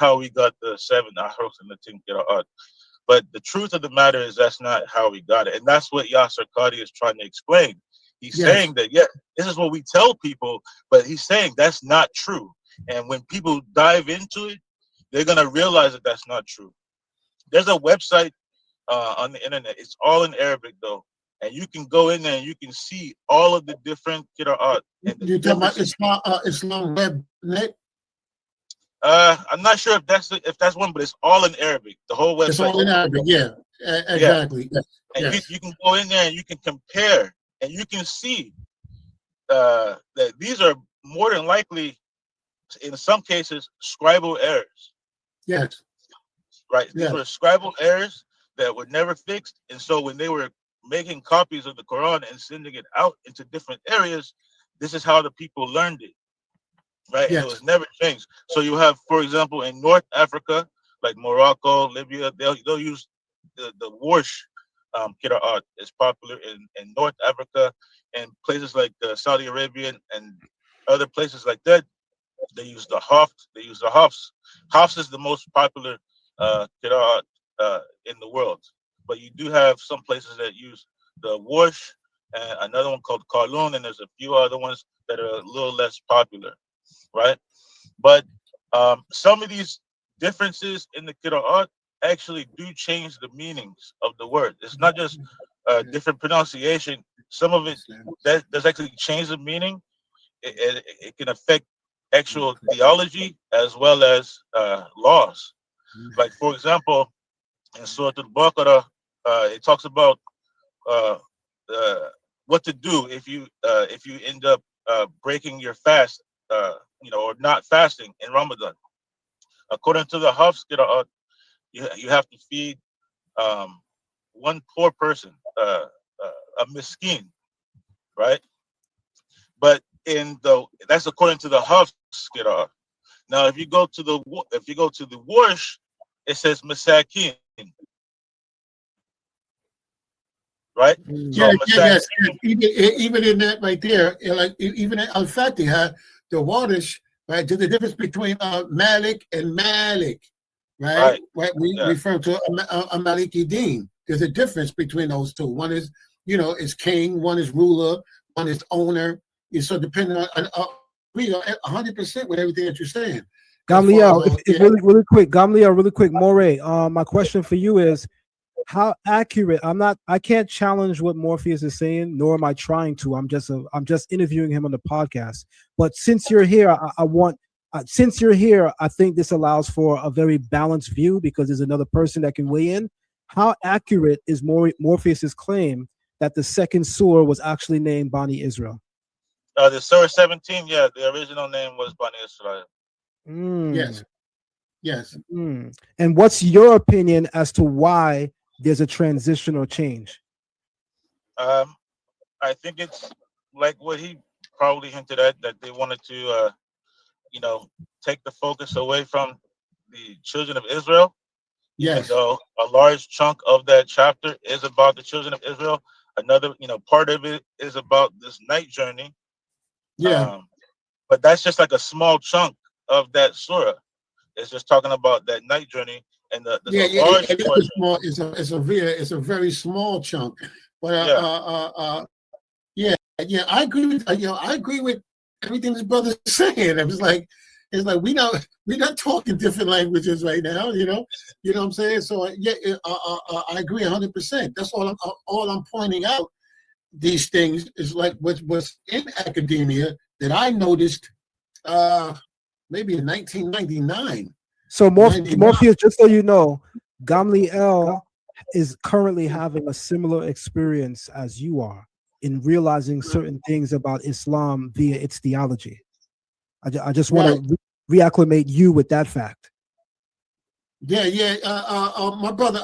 how we got the 7 ahruf and the 10 qira'at. But the truth of the matter is that's not how we got it. And that's what Yasser Qadi is trying to explain. He's Yes. saying that, yeah, this is what we tell people, but he's saying that's not true. And when people dive into it, they're going to realize that that's not true. There's a website on the internet. It's all in Arabic, though. And you can go in there and you can see all of the different qira'at. You're talking about Islam Web Net? I'm not sure if that's one, but it's all in Arabic. The whole website. It's all in Arabic, yeah. Exactly. Yeah. And yes. you can go in there and you can compare, and you can see that these are more than likely, in some cases, scribal errors. Yes. Right. Yes. These were scribal errors that were never fixed, and so when they were making copies of the Quran and sending it out into different areas, this is how the people learned it. Right. Yes. And it was never changed. So you have, for example, in North Africa, like Morocco, Libya, they'll use the Warsh Qira'at is popular in North Africa, and places like Saudi Arabia and other places like that. They use the Hafs. They use the Hafs. Hafs is the most popular Qira'at in the world. But you do have some places that use the Warsh, and another one called Qalun, and there's a few other ones that are a little less popular. Right, but some of these differences in the qira'at actually do change the meanings of the word. It's not just different pronunciation. Some of it that does actually change the meaning. It can affect actual theology as well as laws. Like, for example, in Surah Al-Baqarah, it talks about what to do if you end up breaking your fast. Or not fasting in Ramadan. According to the Hafs Qira'at, you have to feed one poor person, a miskin, right? But that's according to the Hafs Qira'at. Now, if you go to the Warsh, it says masakin, right? Yeah, yes. Even in that right there, like even in Al-Fatiha, the Wardish, right? There's the difference between Malik and Malik, right? We refer to a Maliki Deen. There's a difference between those two. One is, is king. One is ruler. One is owner. So depending on, we are 100% with everything that you're saying. Gamliel, really quick. Gamliel, really quick. Moreh, my question for you is, how accurate? I can't challenge what Morpheus is saying, nor am I trying to. I'm just interviewing him on the podcast. But since you're here, I think this allows for a very balanced view because there's another person that can weigh in. How accurate is Morpheus's claim that the second surah was actually named Bani Israel? The Surah 17, yeah, the original name was Bani Israel. Yes. And what's your opinion as to why there's a transition or change? I think it's like what he probably hinted at, that they wanted to, take the focus away from the children of Israel. Yes. Even though a large chunk of that chapter is about the children of Israel, another, part of it is about this night journey. Yeah. But that's just like a small chunk of that surah. It's just talking about that night journey. And it's a very small chunk, but I agree with I agree with everything this brother's saying. It's like we're not talking different languages right now, you know what I'm saying. So I agree 100%. That's all I'm pointing out. These things is like what's in academia that I noticed maybe in 1999. So Morpheus, just so you know, Gamliel is currently having a similar experience as you are in realizing certain things about Islam via its theology. I just want to reacclimate you with that fact. Yeah. My brother.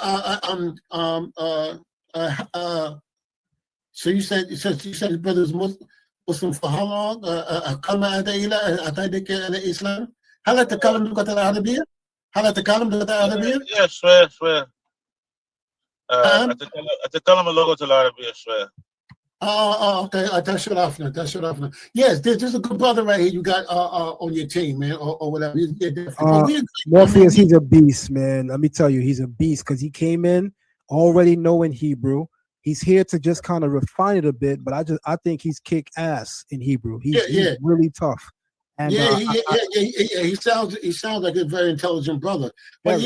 So you said his brother's Muslim for how long? Islam. هل تتكلم اللغة العربية؟ هل تتكلم اللغة العربية؟ شوية. أتكلم اللغة العربية شوية. Okay. That's what I've That's what I've Yes, there's a good brother right here. You got on your team, man, or whatever. Yeah, definitely. But we agree. Morpheus, he's a beast, man. Let me tell you, he's a beast because he came in already knowing Hebrew. He's here to just kind of refine it a bit, but I think he's kick ass in Hebrew. He's really tough. And He sounds like a very intelligent brother. But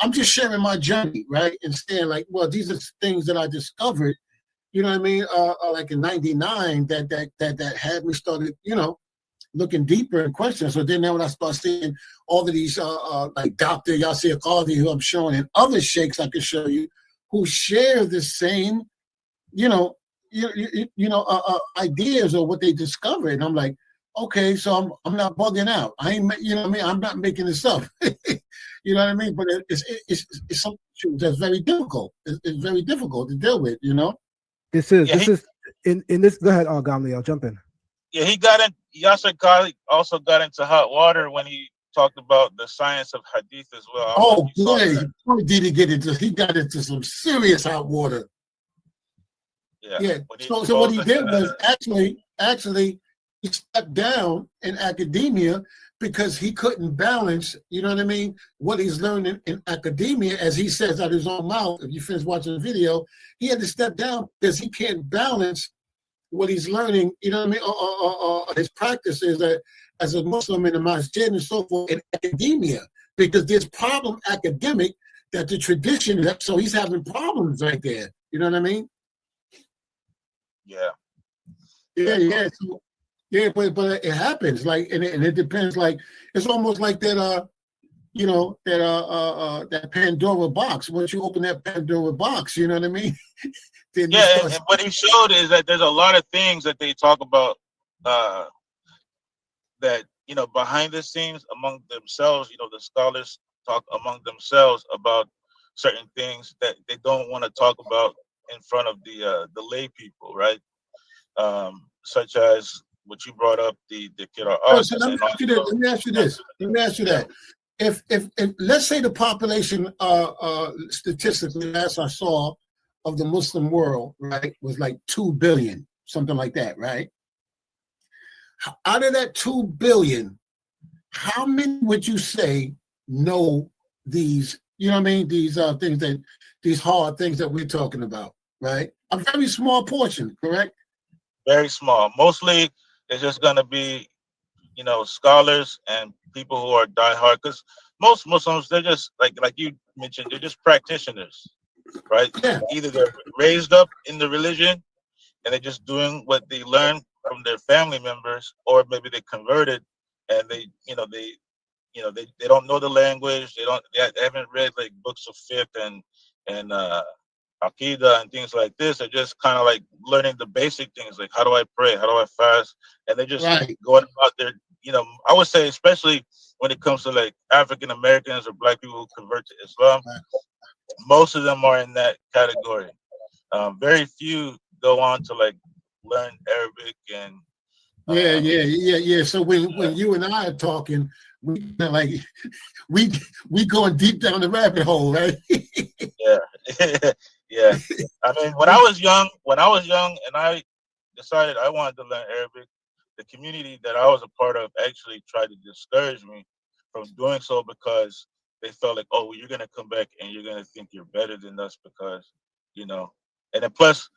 I'm just sharing my journey, right? And saying like, well, these are things that I discovered. You know what I mean? Like in '99, that had me started, looking deeper and questions. So then when I start seeing all of these like Dr. Yasir Qadhi, who I'm showing, and other sheikhs I can show you, who share the same, ideas or what they discovered. And I'm like, okay, so I'm not bugging out. I ain't, I'm not making this up. You know what I mean? But it's something that's very difficult. It's very difficult to deal with. This is in this. Go ahead, Gamliel, jump in. Yeah, Yasir Qadhi also got into hot water when he talked about the science of Hadith as well. Oh, yeah. Did he get into? He got into some serious hot water. Yeah. So what he did was actually he stepped down in academia because he couldn't balance, you know what I mean, what he's learning in academia, as he says out of his own mouth. If you finish watching the video, he had to step down because he can't balance what he's learning, you know what I mean, his practices as a Muslim in the masjid and so forth in academia, because there's problem academic that the tradition, so he's having problems right there. You know what I mean? Yeah. But it happens, like, and it depends. Like, it's almost like that. That Pandora box. Once you open that Pandora box, you know what I mean. And what he showed is that there's a lot of things that they talk about that behind the scenes among themselves. The scholars talk among themselves about certain things that they don't want to talk about in front of the lay people, right? Such as what you brought up, the Qira'at. So let me ask you that. If let's say the population statistically, last I saw, of the Muslim world, right, was like 2 billion, something like that, right? Out of that 2 billion, how many would you say know these, you know what I mean, these these hard things that we're talking about, right? A very small portion, correct? Very small. Mostly it's just going to be, scholars and people who are diehard, because most Muslims, they're just like you mentioned, they're just practitioners, right? Yeah. Either they're raised up in the religion and they're just doing what they learned from their family members, or maybe they converted and they don't know the language. They haven't read like books of fiqh and Aqidah and things like this. They're just kind of like learning the basic things, like how do I pray, how do I fast, and they're just going about their, I would say, especially when it comes to like African Americans or Black people who convert to Islam, most of them are in that category. Very few go on to like learn Arabic and So when you and I are talking, we going deep down the rabbit hole, right? Yeah. I mean, when I was young and I decided I wanted to learn Arabic, the community that I was a part of actually tried to discourage me from doing so, because they felt like, oh, well, you're gonna come back and you're gonna think you're better than us because, and then plus,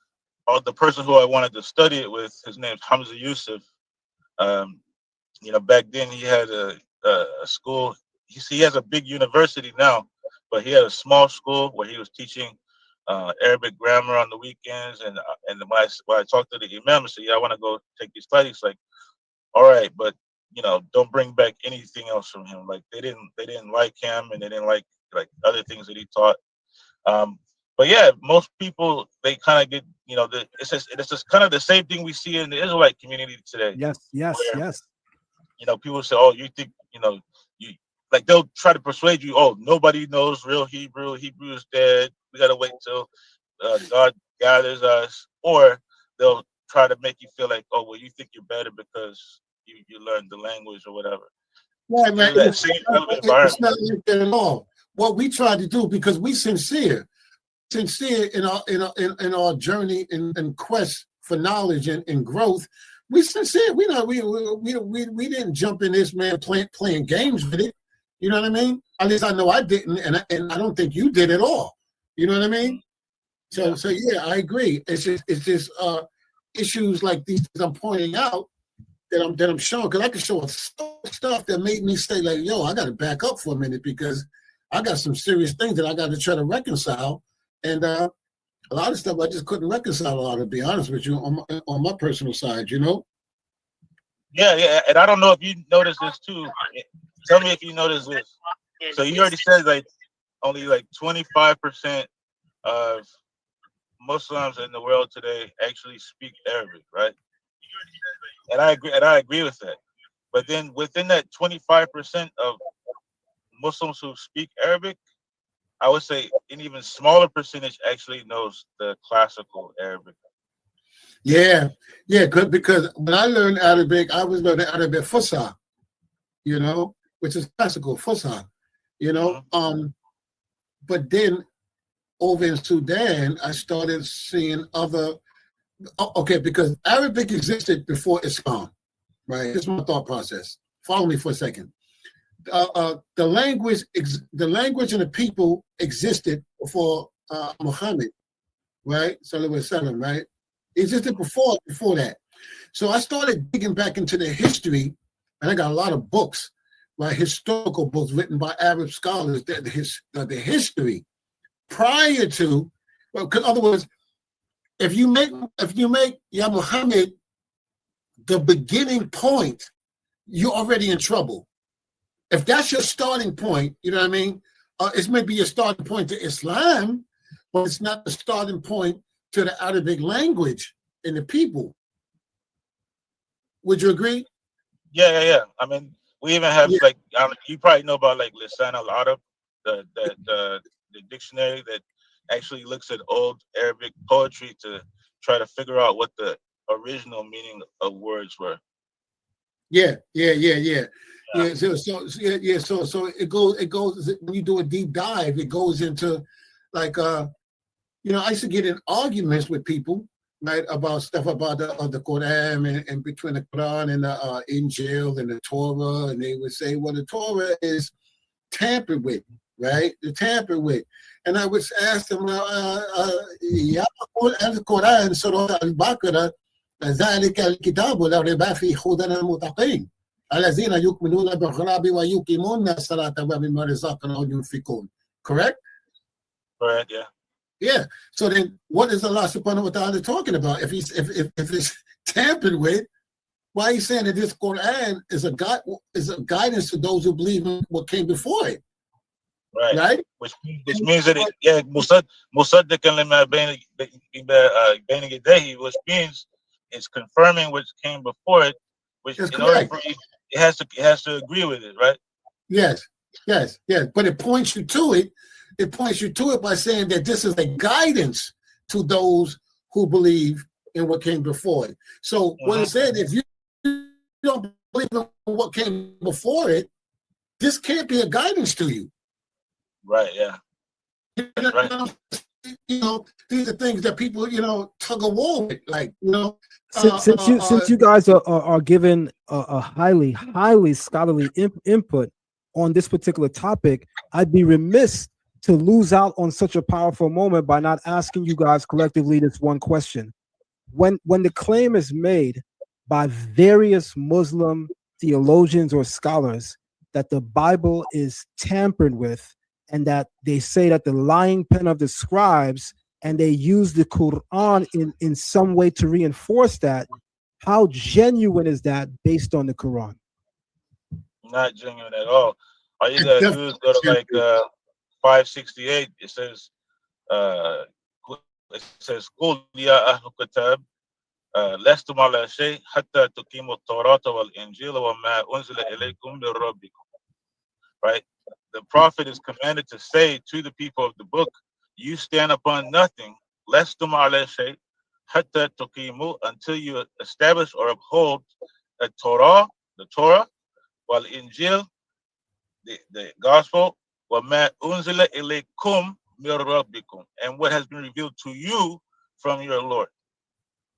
the person who I wanted to study it with, his name's Hamza Yusuf. Back then he had a school. He has a big university now, but he had a small school where he was teaching Arabic grammar on the weekends. And when I talked to the imam, I said, "Yeah, I want to go take these studies." Like, all right, but don't bring back anything else from him. Like they didn't like him, and they didn't like other things that he taught. But yeah, most people, they kind of get, it's just kind of the same thing we see in the Israelite community today. Yes. People say, oh, you think, you like, they'll try to persuade you, oh, nobody knows real Hebrew. Hebrew is dead. We got to wait till God gathers us. Or they'll try to make you feel like, oh, well, you think you're better because you learned the language or whatever. Right. It's not like that at all. What we try to do, because we sincere, sincere in our journey and quest for knowledge and growth. We sincere. We didn't jump in this, man, playing games with it. You know what I mean? At least I know I didn't, and I don't think you did at all. You know what I mean? So yeah, I agree. It's just issues like these I'm pointing out that I'm showing, because I can show stuff that made me say, like, yo, I got to back up for a minute, because I got some serious things that I got to try to reconcile, and a lot of stuff I just couldn't reconcile. A lot, to be honest with you, on my personal side, you know. Yeah, and I don't know if you noticed this too. Tell me if you noticed this. So you already said like only like 25% of Muslims in the world today actually speak Arabic, right? And I agree with that. But then within that 25% of Muslims who speak Arabic, I would say an even smaller percentage actually knows the classical Arabic. Yeah, good, because when I learned Arabic, I was learning Arabic Fusha, you know, which is classical Fusha, you know. But then over in Sudan, I started seeing other. Okay, because Arabic existed before Islam, right? This is my thought process. Follow me for a second. The language and the people existed before Muhammad, right? Sallallahu Alaihi Wasallam, right? It existed before that. So I started digging back into the history, and I got a lot of books, right? Historical books written by Arab scholars, the history prior to, well, in other words, if you make Ya Muhammad the beginning point, you're already in trouble. If that's your starting point, you know what I mean? It's maybe your starting point to Islam, but it's not the starting point to the Arabic language and the people. Would you agree? Yeah. I mean, we even have like you probably know about like Lisan al-Arab, the dictionary that actually looks at old Arabic poetry to try to figure out what the original meaning of words were. Yeah. So it goes when you do a deep dive, it goes into like you know, I used to get in arguments with people, right, about stuff about the Quran and between the Quran and the Injil and the Torah, and they would say, well, the Torah is tampered with, right? They're tampered with. And I would ask them, yeah, the Quran, Surah al-Baqarah, ذلك الكتاب لا ريب فيه هدى للمتقين الذين يؤمنون بالغيب ويقيمون الصلاة ومما رزقناهم ينفقون. Correct? Correct, yeah. Yeah. So then, what is Allah Subhanahu wa Taala talking about? If it's tampered with, why are you saying that this Quran is a guidance to those who believe in what came before it? Right? Which means that musaddiqan lima bayna yadayhi, which means it's confirming what came before it, which in order for it has to agree with it, right? Yes. But it points you to it. It points you to it by saying that this is a guidance to those who believe in what came before it. So when it said, if you don't believe in what came before it, this can't be a guidance to you. Right, yeah. Right. You know, these are things that people, you know, tug of war with, like, you know. Since you guys are given a highly scholarly input on this particular topic, I'd be remiss to lose out on such a powerful moment by not asking you guys collectively this one question. When the claim is made by various Muslim theologians or scholars that the Bible is tampered with, and that they say that the lying pen of the scribes, and they use the Quran in some way to reinforce that, how genuine is that based on the Quran? Not genuine at all. All you gotta do is go to like 568. It says قُلْ يَا أَهْلَ الْكِتَابِ لَسْتُمْ عَلَى شَيْءٍ حَتَّى تُقِيمُوا التَّوْرَاةَ وَالْإِنْجِيلَ وَمَا أُنْزِلَ إِلَيْكُمْ مِنْ رَبِّكُمْ. Right? The prophet is commanded to say to the people of the book, you stand upon nothing, لَسْتُمْ عَلَى شَيْءٍ حَتَّى تُقِيمُوا, until you establish or uphold the Torah, وَالْإِنْجِيلَ, the gospel, وَمَا أُنْزِلَ إِلَيْكُمْ, mir rabbikum, and what has been revealed to you from your Lord.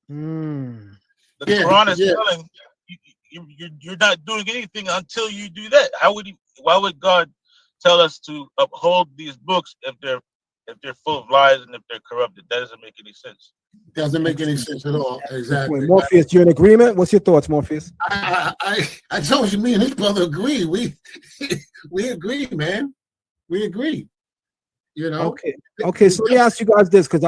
Mm. The Quran is telling you're not doing anything until you do that. Why would God tell us to uphold these books if they're full of lies and if they're corrupted? That doesn't make any sense. Doesn't make any sense at all. Exactly. Morpheus, you in agreement? What's your thoughts, Morpheus? I told you, me and his brother agree. We agree, man. We agree. You know. Okay. So let me ask you guys this, because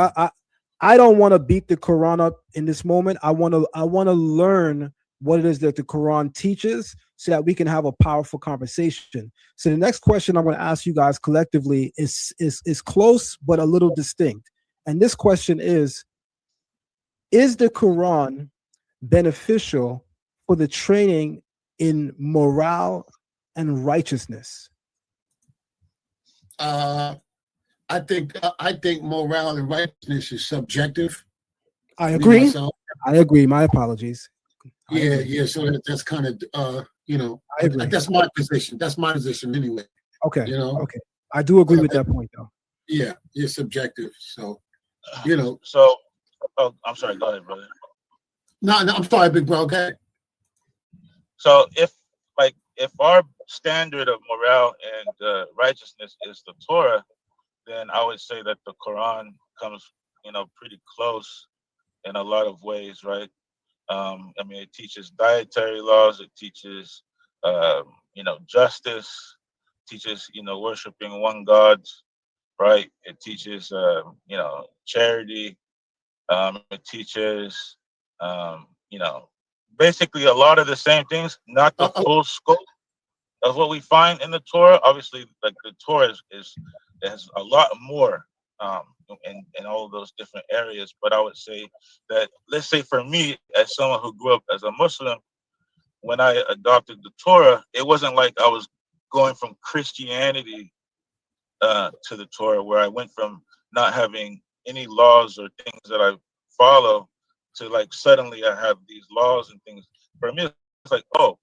I don't want to beat the Quran up in this moment. I want to learn what it is that the Quran teaches, so that we can have a powerful conversation. So the next question I'm going to ask you guys collectively is close but a little distinct. And this question is the Quran beneficial for the training in morale and righteousness? I think morale and righteousness is subjective. I agree. I agree. My apologies. Yeah. So that's kind of I agree. That's my position. That's my position anyway. Okay. Okay. I do agree with that point, though. Yeah, it's subjective. So So, I'm sorry. Go ahead, brother. No, I'm sorry, big bro. Okay. So if our standard of morale and righteousness is the Torah, then I would say that the Quran comes, pretty close in a lot of ways, right? I mean, it teaches dietary laws. It teaches, justice. Teaches, worshiping one God, right? It teaches, charity. It teaches, basically a lot of the same things, not the full scope of what we find in the Torah. Obviously, like the Torah has a lot more in all of those different areas. But I would say that, let's say for me, as someone who grew up as a Muslim, when I adopted the Torah, it wasn't like I was going from Christianity to the Torah, where I went from not having any laws or things that I follow to like suddenly I have these laws and things. For me, it's like, oh,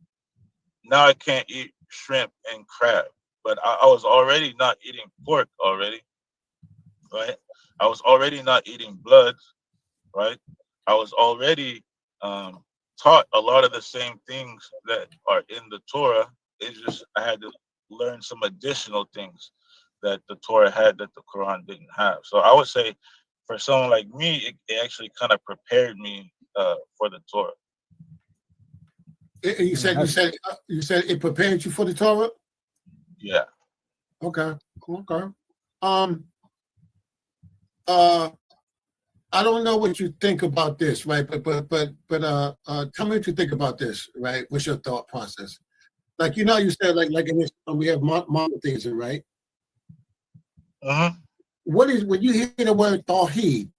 now I can't eat shrimp and crab, but I was already not eating pork already, right? I was already not eating blood, right? I was already taught a lot of the same things that are in the Torah. It's just I had to learn some additional things that the Torah had that the Quran didn't have. So I would say for someone like me, it actually kind of prepared me for the Torah. You said it prepared you for the Torah? Yeah. Okay. I don't know what you think about this, right? But tell me what you think about this, right? What's your thought process? Like you said like in this we have monotheism, right? What is when you hear the word Tawhid?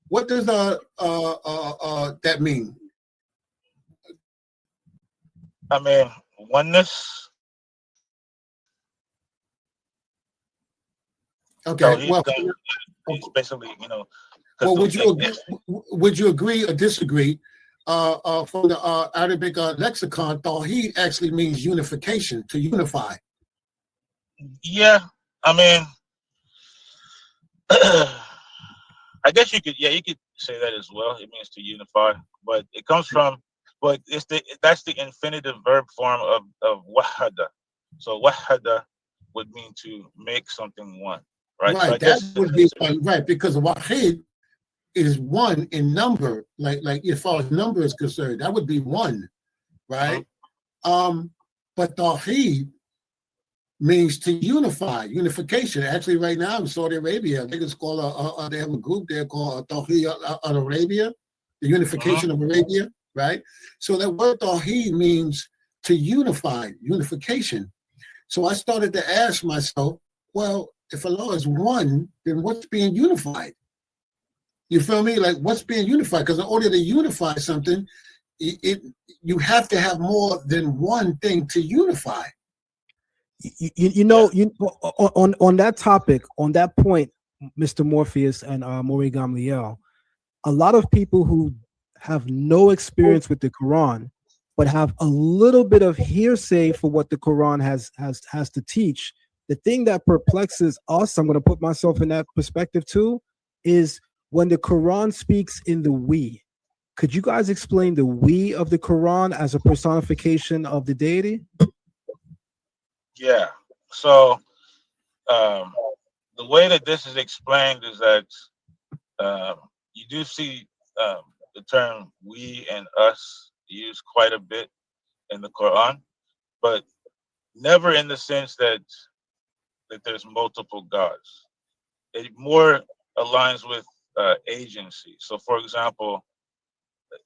What does that mean? I mean, oneness. Okay. Well, it's basically, well, would you agree or disagree? From the Arabic lexicon, Tawhid actually means unification, to unify. Yeah, I mean, I guess you could say that as well. It means to unify, but it comes from, but that's the infinitive verb form of wahada. So wahada would mean to make something one, right? Right, so that would be right, because wahid is one in number, like as far as number is concerned, that would be one, right? But Tawhid means to unify, unification. Actually, right now in Saudi Arabia, I think it's called they have a group there called Tawhid al-Arabia, the unification of Arabia, right? So that word Tawhid means to unify, unification. So I started to ask myself, well, if Allah is one, then what's being unified? You feel me? Like what's being unified? Because in order to unify something, you have to have more than one thing to unify. On that topic, on that point, Mr. Morpheus and Moreh Gamliel, a lot of people who have no experience with the Quran, but have a little bit of hearsay for what the Quran has to teach, the thing that perplexes us, I'm going to put myself in that perspective too, is when the Quran speaks in the we. Could you guys explain the we of the Quran as a personification of the deity? Yeah. So the way that this is explained is that you do see the term we and us used quite a bit in the Quran, but never in the sense that there's multiple gods. It more aligns with agency. So, for example,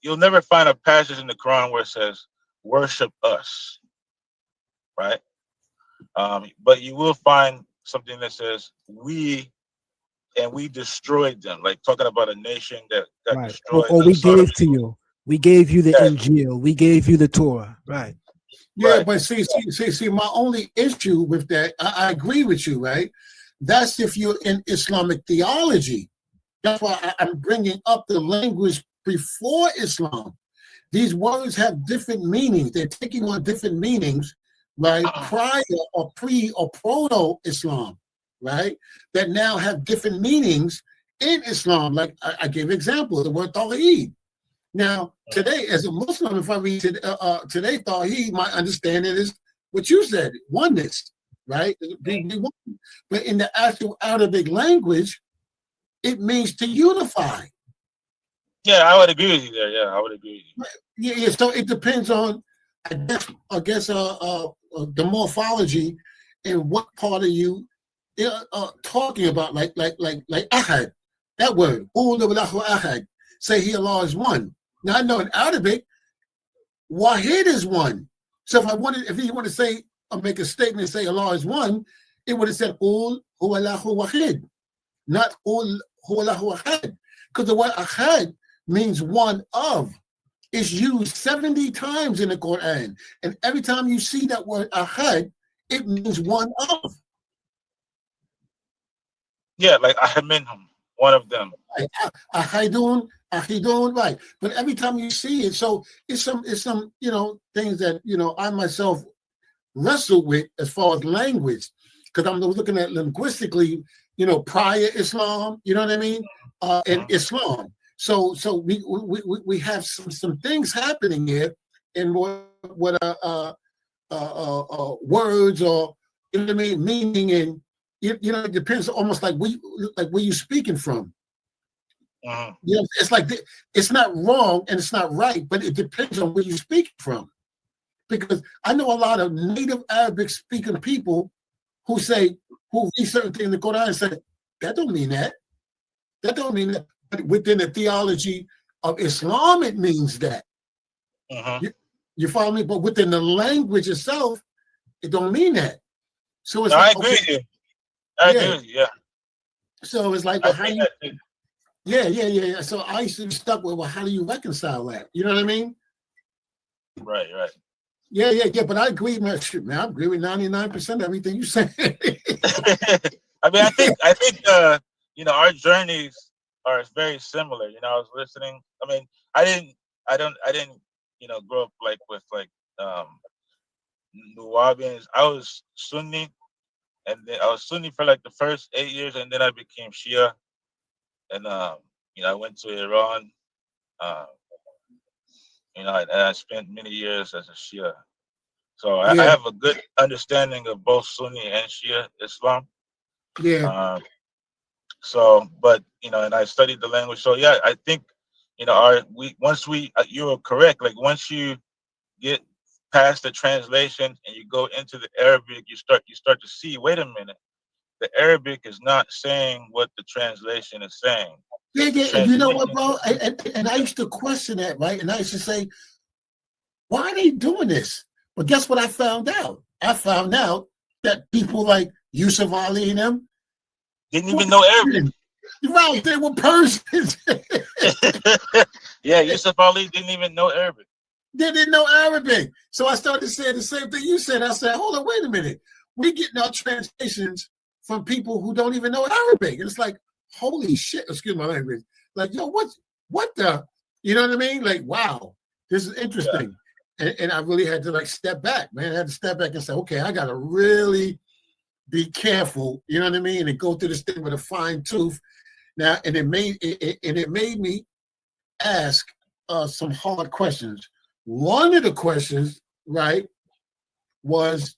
you'll never find a passage in the Quran where it says "worship us," right? But you will find something that says "we," and we destroyed them, like talking about a nation that got Right. destroyed. Or we gave to you. We gave you the Yeah. Injil. We gave you the Torah. Right. Yeah, Right. but see, my only issue with that, I agree with you, right? That's if you're in Islamic theology. That's why I'm bringing up the language before Islam. These words have different meanings. They're taking on different meanings, right? Prior or pre or proto-Islam, right? That now have different meanings in Islam. Like I gave examples, the word Tawhid. Now, today, as a Muslim, if I read today, Tawhid, my understanding is what you said, oneness, right? But in the actual Arabic language, it means to unify. Yeah, I would agree with you there. Yeah, I would agree with you. Yeah. So it depends on, I guess, the morphology and what part of you talking about, like ahad, that word, ahad. Say he, Allah is one. Now I know in Arabic, wahid is one. So if he wanted to say or make a statement and say Allah is one, it would have said Qul huwa Allahu wahid, not Qul huwa Allahu ahad, because the word ahad means one of. It's used 70 times in the Quran, and every time you see that word ahad, it means one of. Yeah, like Ahminhum, one of them. Right. Ahidun, right. But every time you see it, so it's some things that I myself wrestle with as far as language, because I'm looking at linguistically, prior Islam, you know what I mean, and Islam. So we have some things happening here in what words, or you know what I mean, meaning, and it depends almost like where you speaking from. It's like it's not wrong and it's not right, but it depends on where you speak from. Because I know a lot of native Arabic speaking people who read certain things in the Quran and say, that don't mean that. That don't mean that. But within the theology of Islam, it means that. You follow me? But within the language itself, it don't mean that. So it's I agree with you. I agree with you, yeah. So it's like, well, how do you... Yeah. So I used to be stuck with, well, how do you reconcile that? You know what I mean? Right. Yeah. But I agree, man. I agree with 99% of everything you said. I mean, I think our journeys are very similar. I was listening. I mean, I didn't grow up with Nuwabians. I was Sunni, and then I was Sunni for like the first 8 years, and then I became Shia. And I went to Iran. And I spent many years as a Shia. So I have a good understanding of both Sunni and Shia Islam. Yeah. But and I studied the language. So yeah, I think you were correct. Like once you get past the translation and you go into the Arabic, you start to see. Wait a minute. The Arabic is not saying what the translation is saying. Yeah. And you know what, bro? And I used to question that, right? And I used to say, why are they doing this? But guess what I found out? I found out that people like Yusuf Ali and them didn't even know Arabic. Right, they were Persians. Yeah, Yusuf Ali didn't even know Arabic. They didn't know Arabic. So I started saying the same thing you said. I said, hold on, wait a minute. We're getting our translations from people who don't even know Arabic. It's like, holy shit, excuse my language. Like, yo, what the, you know what I mean? Like, wow, this is interesting. Yeah. And I really had to step back, man. I had to step back and say, okay, I got to really be careful, you know what I mean, and go through this thing with a fine tooth. Now, and it made me ask some hard questions. One of the questions, right, was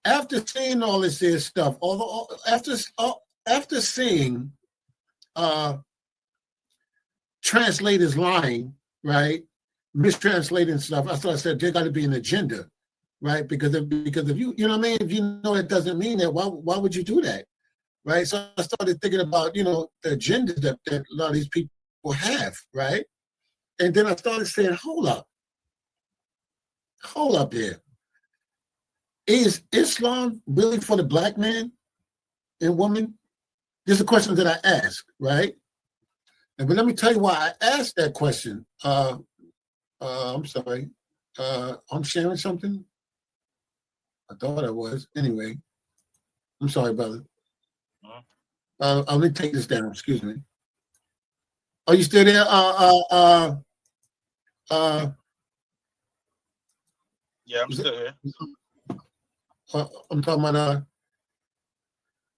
after seeing all this here stuff, although after seeing translators lying, right, mistranslating stuff, I said there got to be an agenda, right? Because if you know what I mean, if you know it doesn't mean that, why would you do that, right? So I started thinking about, you know, the agenda that a lot of these people have, right? And then I started saying, hold up there. Is Islam really for the black man and woman? This is a question that I asked, right? But let me tell you why I asked that question. I'm sorry. I'm sharing something. I thought I was. Anyway, I'm sorry, brother. Let me take this down. Excuse me. Are you still there? Yeah, I'm still here. I'm talking about.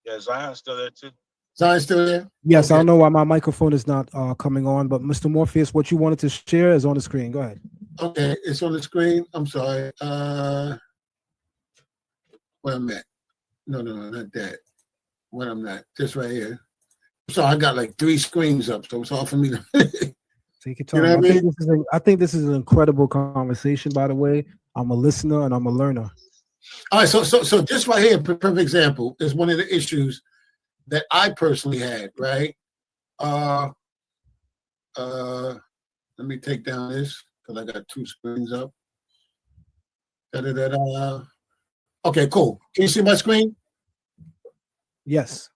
Yeah, Zion's still there too. Zion's still there? Yes, okay. I don't know why my microphone is not coming on, but Mr. Morpheus, what you wanted to share is on the screen. Go ahead. Okay, it's on the screen. I'm sorry. Where I'm at? No, not that. Where I'm at. This right here. So I got like 3 screens up, so it's hard for me to. Take your time. You know what I mean? I think this is an incredible conversation, by the way. I'm a listener and I'm a learner. All right, so this right here, perfect example, is one of the issues that I personally had, right? Let me take down this because I got 2 screens up. Okay, cool. Can you see my screen? Yes.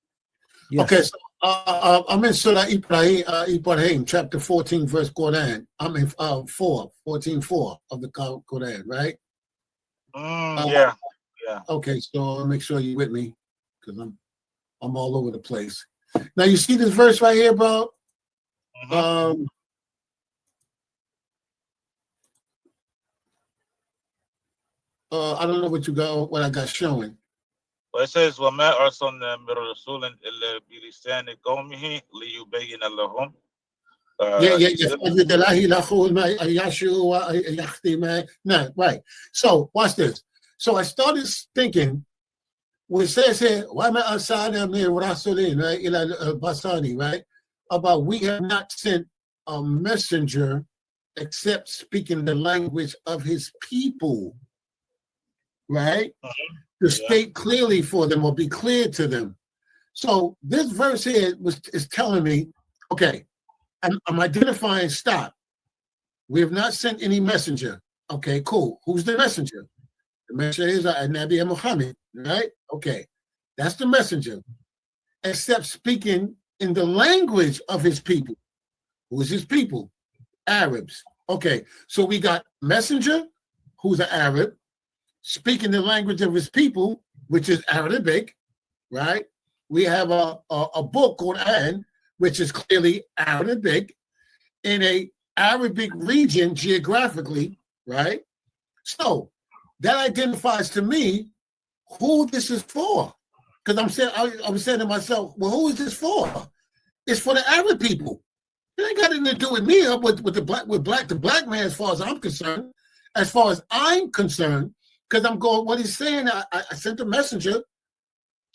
Okay, so I'm in Surah Ibrahim, chapter 14, verse Quran. I'm in 14:4 of the Quran, right? Yeah. Okay, so I'll make sure you're with me because I'm all over the place. Now you see this verse right here, bro. Mm-hmm. I don't know what I got showing. Well, it says, وَمَا أَرْسَلْنَا مِن رَسُولٍ إِلَّا بِلِسَانِ قَوْمِهِ لِيُبَيِّنَ لَهُم. Right. So watch this. So I started thinking, what it says here, right? About we have not sent a messenger except speaking the language of his people, right? To state clearly for them or be clear to them. So this verse here is telling me, okay, I'm identifying stop. We have not sent any messenger. Okay, cool. Who's the messenger? The messenger is Nabi Muhammad, right? Okay, that's the messenger. Except speaking in the language of his people. Who is his people? Arabs. Okay, so we got messenger, who's an Arab, speaking the language of his people, which is Arabic, right? We have a book called Quran, which is clearly Arabic, in a Arabic region geographically, right? So that identifies to me who this is for. Because I was saying to myself, well, who is this for? It's for the Arab people. It ain't got anything to do with me, with the black man, as far as I'm concerned. As far as I'm concerned, because I'm going, what he's saying, I sent a messenger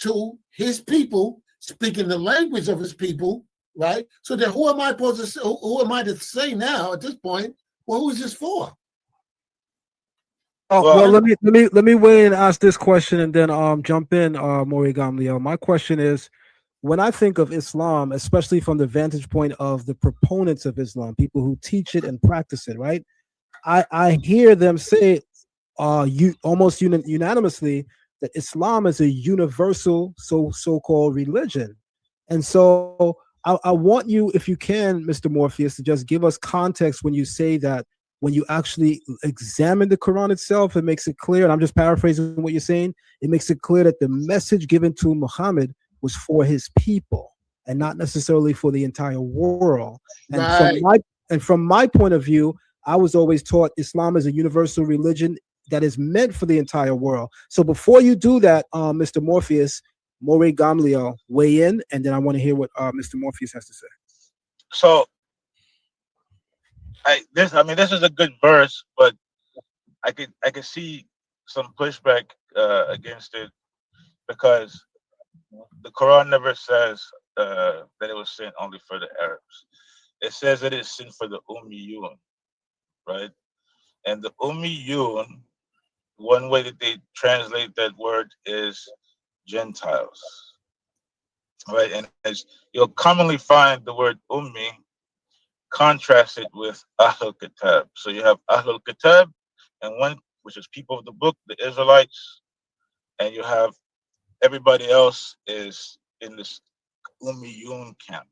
to his people, speaking the language of his people, right? So then who am I to say now at this point, well, who is this for? Well, let me weigh in and ask this question and then jump in, Moreh Gamliel. My question is, when I think of Islam, especially from the vantage point of the proponents of Islam, people who teach it and practice it, right? I hear them say almost unanimously that Islam is a universal so-called religion. And so I want you, if you can, Mr. Morpheus, to just give us context when you say that. When you actually examine the Quran itself, it makes it clear, and I'm just paraphrasing what you're saying, it makes it clear that the message given to Muhammad was for his people and not necessarily for the entire world. And right. from my point of view, I was always taught Islam is a universal religion that is meant for the entire world. So before you do that, Mr. Morpheus, Moreh Gamliel, weigh in, and then I want to hear what Mr. Morpheus has to say. So this is a good verse, but I could see some pushback against it, because the Quran never says that it was sent only for the Arabs. It says that it's sent for the Ummiyun, right? And the Ummiyun, one way that they translate that word is Gentiles, right? And as you'll commonly find the word Ummi contrasted with Ahlul Kitab. So you have Ahlul Kitab, and one which is people of the book, the Israelites, and you have everybody else is in this Ummiyun camp,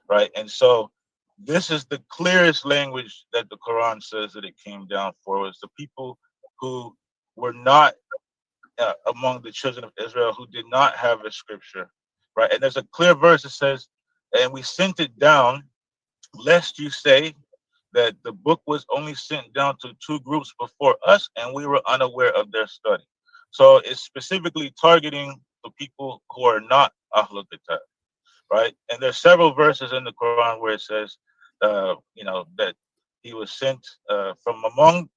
right? And so this is the clearest language that the Quran says that it came down for, was the people who were not among the children of Israel, who did not have a scripture, right? And there's a clear verse that says, and we sent it down lest you say that the book was only sent down to two groups before us and we were unaware of their study. So it's specifically targeting the people who are not Ahlul Kitab, right? And there's several verses in the Quran where it says, that he was sent from among,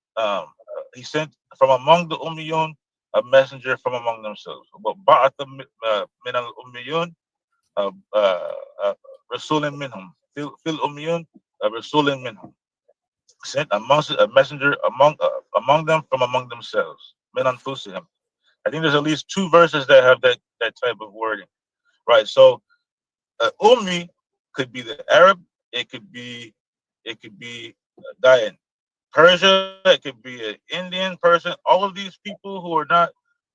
he sent from among the Ummiyun a messenger from among themselves. But ba'atha min al-Ummiyun rasulin minhum. Fil Ummiyun rasulin minhum. Sent amongst a messenger among them from among themselves. Min anfusihim. I think there's at least two verses that have that type of wording, right? So Ummi could be the Arab, it could be a guy in Persia, it could be an Indian person. All of these people who are not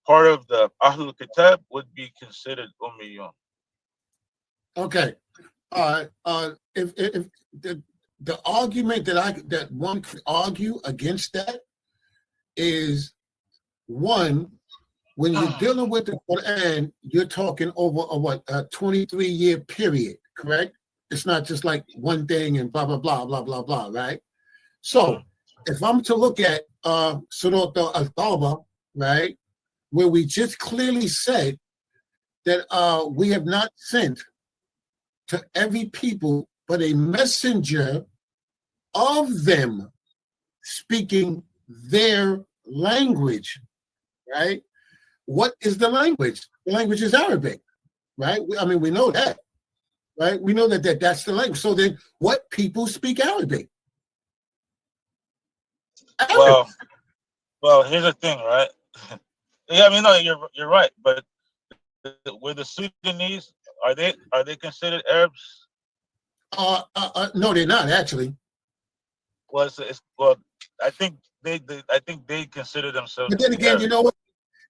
part of the Ahlul Kitab would be considered Ummiyun. Okay. If the argument that one could argue against that is, one, when you're dealing with the Quran, you're talking over a 23-year period, correct? It's not just like one thing and blah blah blah blah blah blah, right? So if I'm to look at Surah Al-Tawbah, right, where we just clearly said that we have not sent to every people but a messenger of them speaking their language, right? What is the language? The language is Arabic, right? We know that, right? We know that's the language. So then what people speak Arabic? Well, here's the thing, right? Yeah, no, you're right, but with the Sudanese, are they considered Arabs? No, they're not actually. Well, I think they consider themselves. But then again, Arabs. You know what?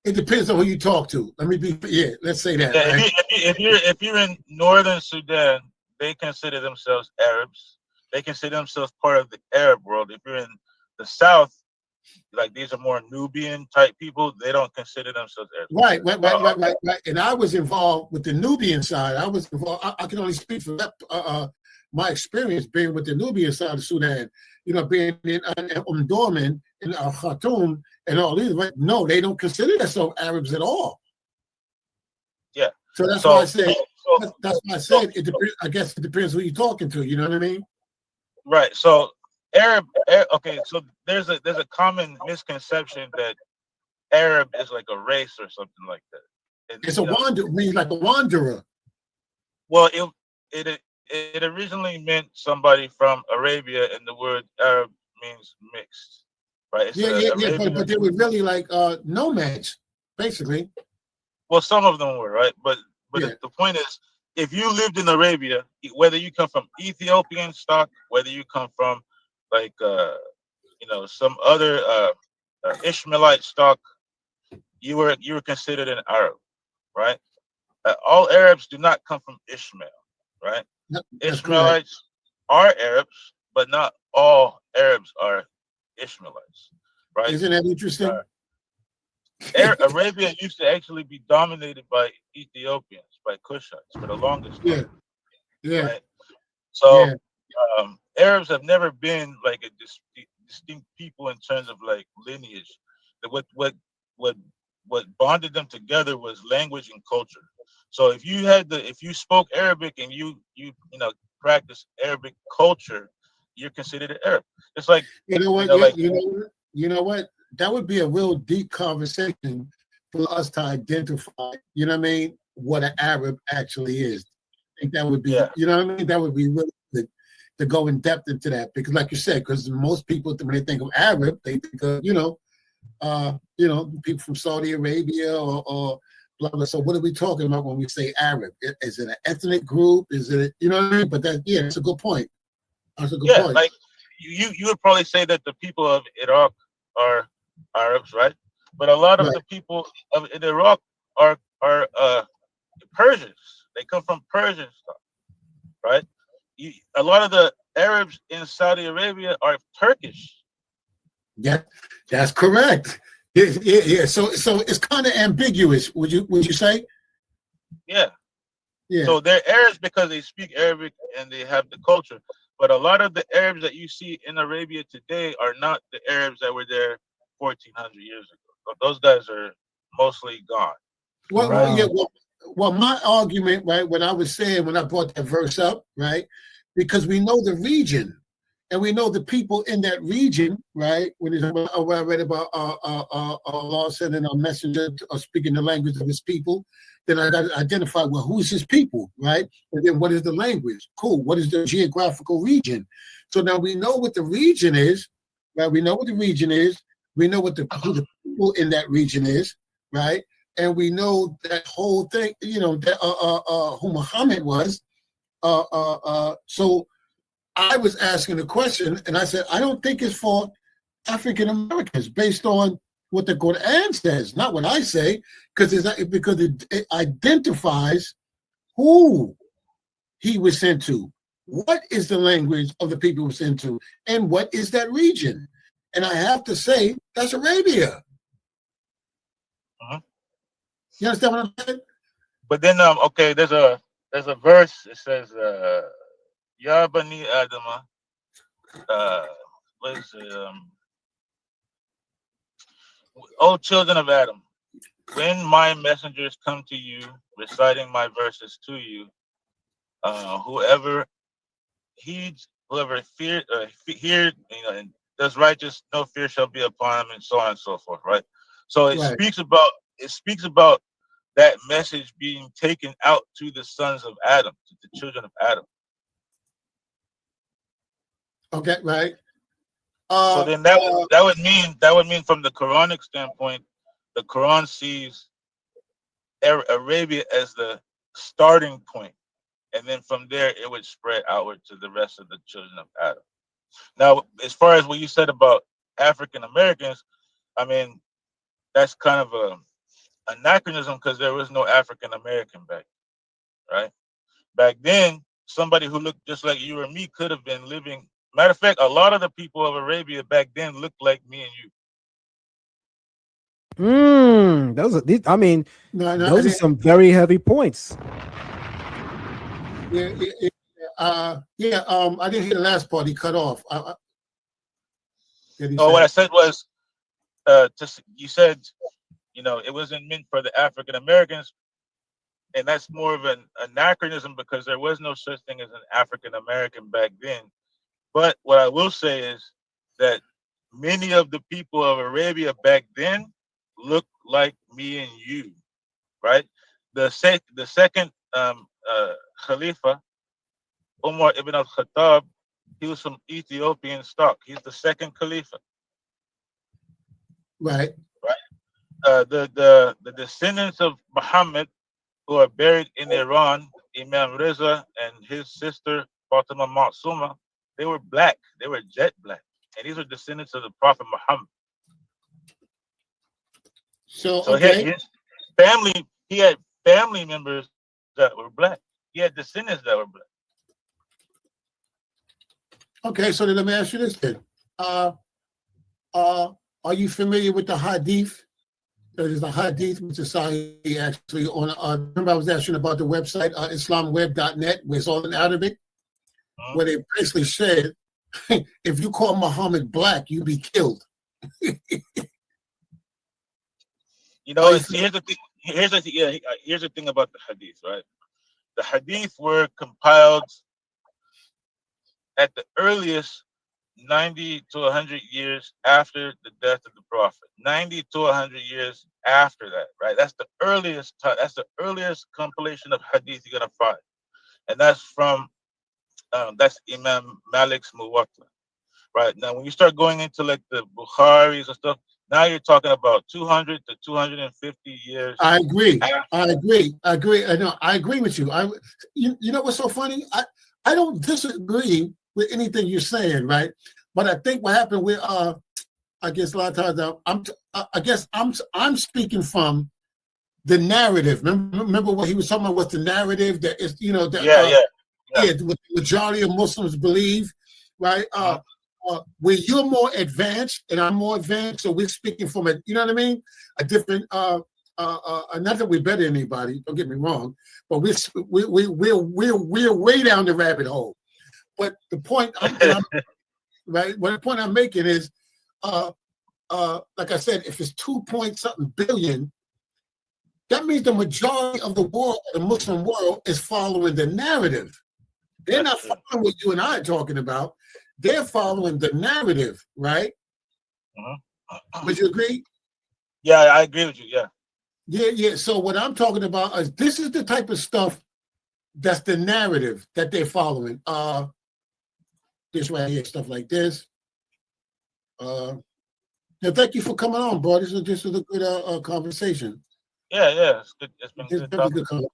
It depends on who you talk to. Let's say that. Yeah, right? if you're in northern Sudan, they consider themselves Arabs. They consider themselves part of the Arab world. If you're in the south, like these are more Nubian type people, they don't consider themselves Arabs. Right. And I was involved with the Nubian side. I was involved. I can only speak for that. My experience being with the Nubian side of Sudan, being in Omdurman and Khartoum and all these. No, they don't consider themselves Arabs at all. Yeah. So that's why I said. That's why I said it depends. I guess it depends who you're talking to. You know what I mean? Right. So Arab. Okay. So there's a common misconception that Arab is like a race or something like that. It's a wanderer. Means like a wanderer. Well, it originally meant somebody from Arabia, and the word Arab means mixed, right? But they were really like nomads, basically. Well, some of them were, right? But the point is, if you lived in Arabia, whether you come from Ethiopian stock, whether you come from like some other Ishmaelite stock, you were considered an Arab, right? All Arabs do not come from Ishmael, right? Ishmaelites are Arabs, but not all Arabs are Ishmaelites, right? Isn't that interesting? Arabia used to actually be dominated by Ethiopians, by Cushites for the longest time. Yeah. Right? So Arabs have never been like a distinct people in terms of like lineage. What what bonded them together was language and culture. So if you spoke Arabic and you know practice Arabic culture, you're considered an Arab. It's like you know what, like you know what, that would be a real deep conversation for us to identify, you know what I mean, what an Arab actually is. I think that would be, you know what I mean, that would be really good to go in depth into that, because like you said, because most people when they think of Arab, they think of people from Saudi Arabia or blah blah. So what are we talking about when we say Arab? Is it an ethnic group? Is it, you know what I mean? But that's a good point. That's a good point. Like you would probably say that the people of Iraq are Arabs, right? But a lot of the people in Iraq are Persians. They come from Persian stuff, right? A lot of the Arabs in Saudi Arabia are Turkish. Yeah, that's correct. Yeah. So it's kind of ambiguous. Would you say? Yeah. Yeah. So they're Arabs because they speak Arabic and they have the culture. But a lot of the Arabs that you see in Arabia today are not the Arabs that were there 1,400 years ago. But those guys are mostly gone. Well, right? Well, my argument, right, when I was saying, when I brought that verse up, right, because we know the region and we know the people in that region, right, when I read about Allah sending a messenger or speaking the language of his people, then I got to identify, well, who's his people, right? And then what is the language? Cool. What is the geographical region? So now we know what the region is, right? We know what the region is. We know who the people in that region is, right? And we know that whole thing, that who Muhammad was. So I was asking a question, and I said, I don't think it's for African Americans based on what the Quran says, not what I say, because it identifies who he was sent to, what is the language of the people he was sent to, and what is that region. And I have to say, that's Arabia. Uh-huh. You understand what I'm saying? But then, okay, there's a verse. It says, "Ya bani Adama." What is it? O children of Adam, when my messengers come to you, reciting my verses to you, whoever heeds, whoever feared, and does righteous, no fear shall be upon him, and so on and so forth. Right. So it speaks about that message being taken out to the sons of Adam, to the children of Adam. Okay, right. So then that would mean from the Quranic standpoint, the Quran sees Arabia as the starting point, and then from there it would spread outward to the rest of the children of Adam. Now, as far as what you said about African Americans, I mean, that's kind of a anachronism because there was no African American back then, right? Back then, somebody who looked just like you or me could have been living. Matter of fact, a lot of the people of Arabia back then looked like me and you. Those are some very heavy points. I didn't hear the last part. He cut off. What I said was, you said, it wasn't meant for the African Americans, and that's more of an anachronism because there was no such thing as an African American back then. But what I will say is that many of the people of Arabia back then looked like me and you, right? The second Khalifa, Umar ibn al-Khattab, he was from Ethiopian stock. He's the second Khalifa. Right. The descendants of Muhammad who are buried in Iran, Imam Reza and his sister Fatima Masuma, they were black. They were jet black. And these are descendants of the Prophet Muhammad. So okay. He had family members that were black. He had descendants that were black. Okay, so then let me ask you this then. Are you familiar with the Hadith? There's a Hadith which is actually on. Remember, I was asking about the website islamweb.net, where it's all in Arabic, where they basically said, if you call Muhammad black, you be killed. You know, and see, here's the thing. Here's the thing about the Hadith, right? The Hadith were compiled at the earliest 90 to 100 years after the death of the Prophet. 90 to 100 years after that, right? That's the earliest time. That's the earliest compilation of Hadith you're gonna find, and that's from that's Imam Malik's Muwatta. Right now, when you start going into like the Bukharis and stuff, now you're talking about 200 to 250 years. I agree. I agree. I agree. I know. I agree with you. You know what's so funny? I don't disagree with anything you're saying, right? But I think what happened with I guess a lot of times I guess I'm speaking from the narrative. Remember what he was talking about? What's the narrative that is, you know, that what the majority of Muslims believe, right? Where you're more advanced and I'm more advanced, so we're speaking from a, you know what I mean, a different. Not that we're better than anybody. Don't get me wrong, but we're way down the rabbit hole. But the point, right? Well, the point I'm making is, like I said, if it's 2 point something billion, that means the majority of the world, the Muslim world, is following the narrative. They're not following what you and I are talking about. They're following the narrative, right? Would you agree? Yeah, I agree with you. Yeah. Yeah. So what I'm talking about is this is the type of stuff that's the narrative that they're following. This right here, stuff like this. Now, thank you for coming on, bro. This is a good conversation. Yeah. It's good. It's been good.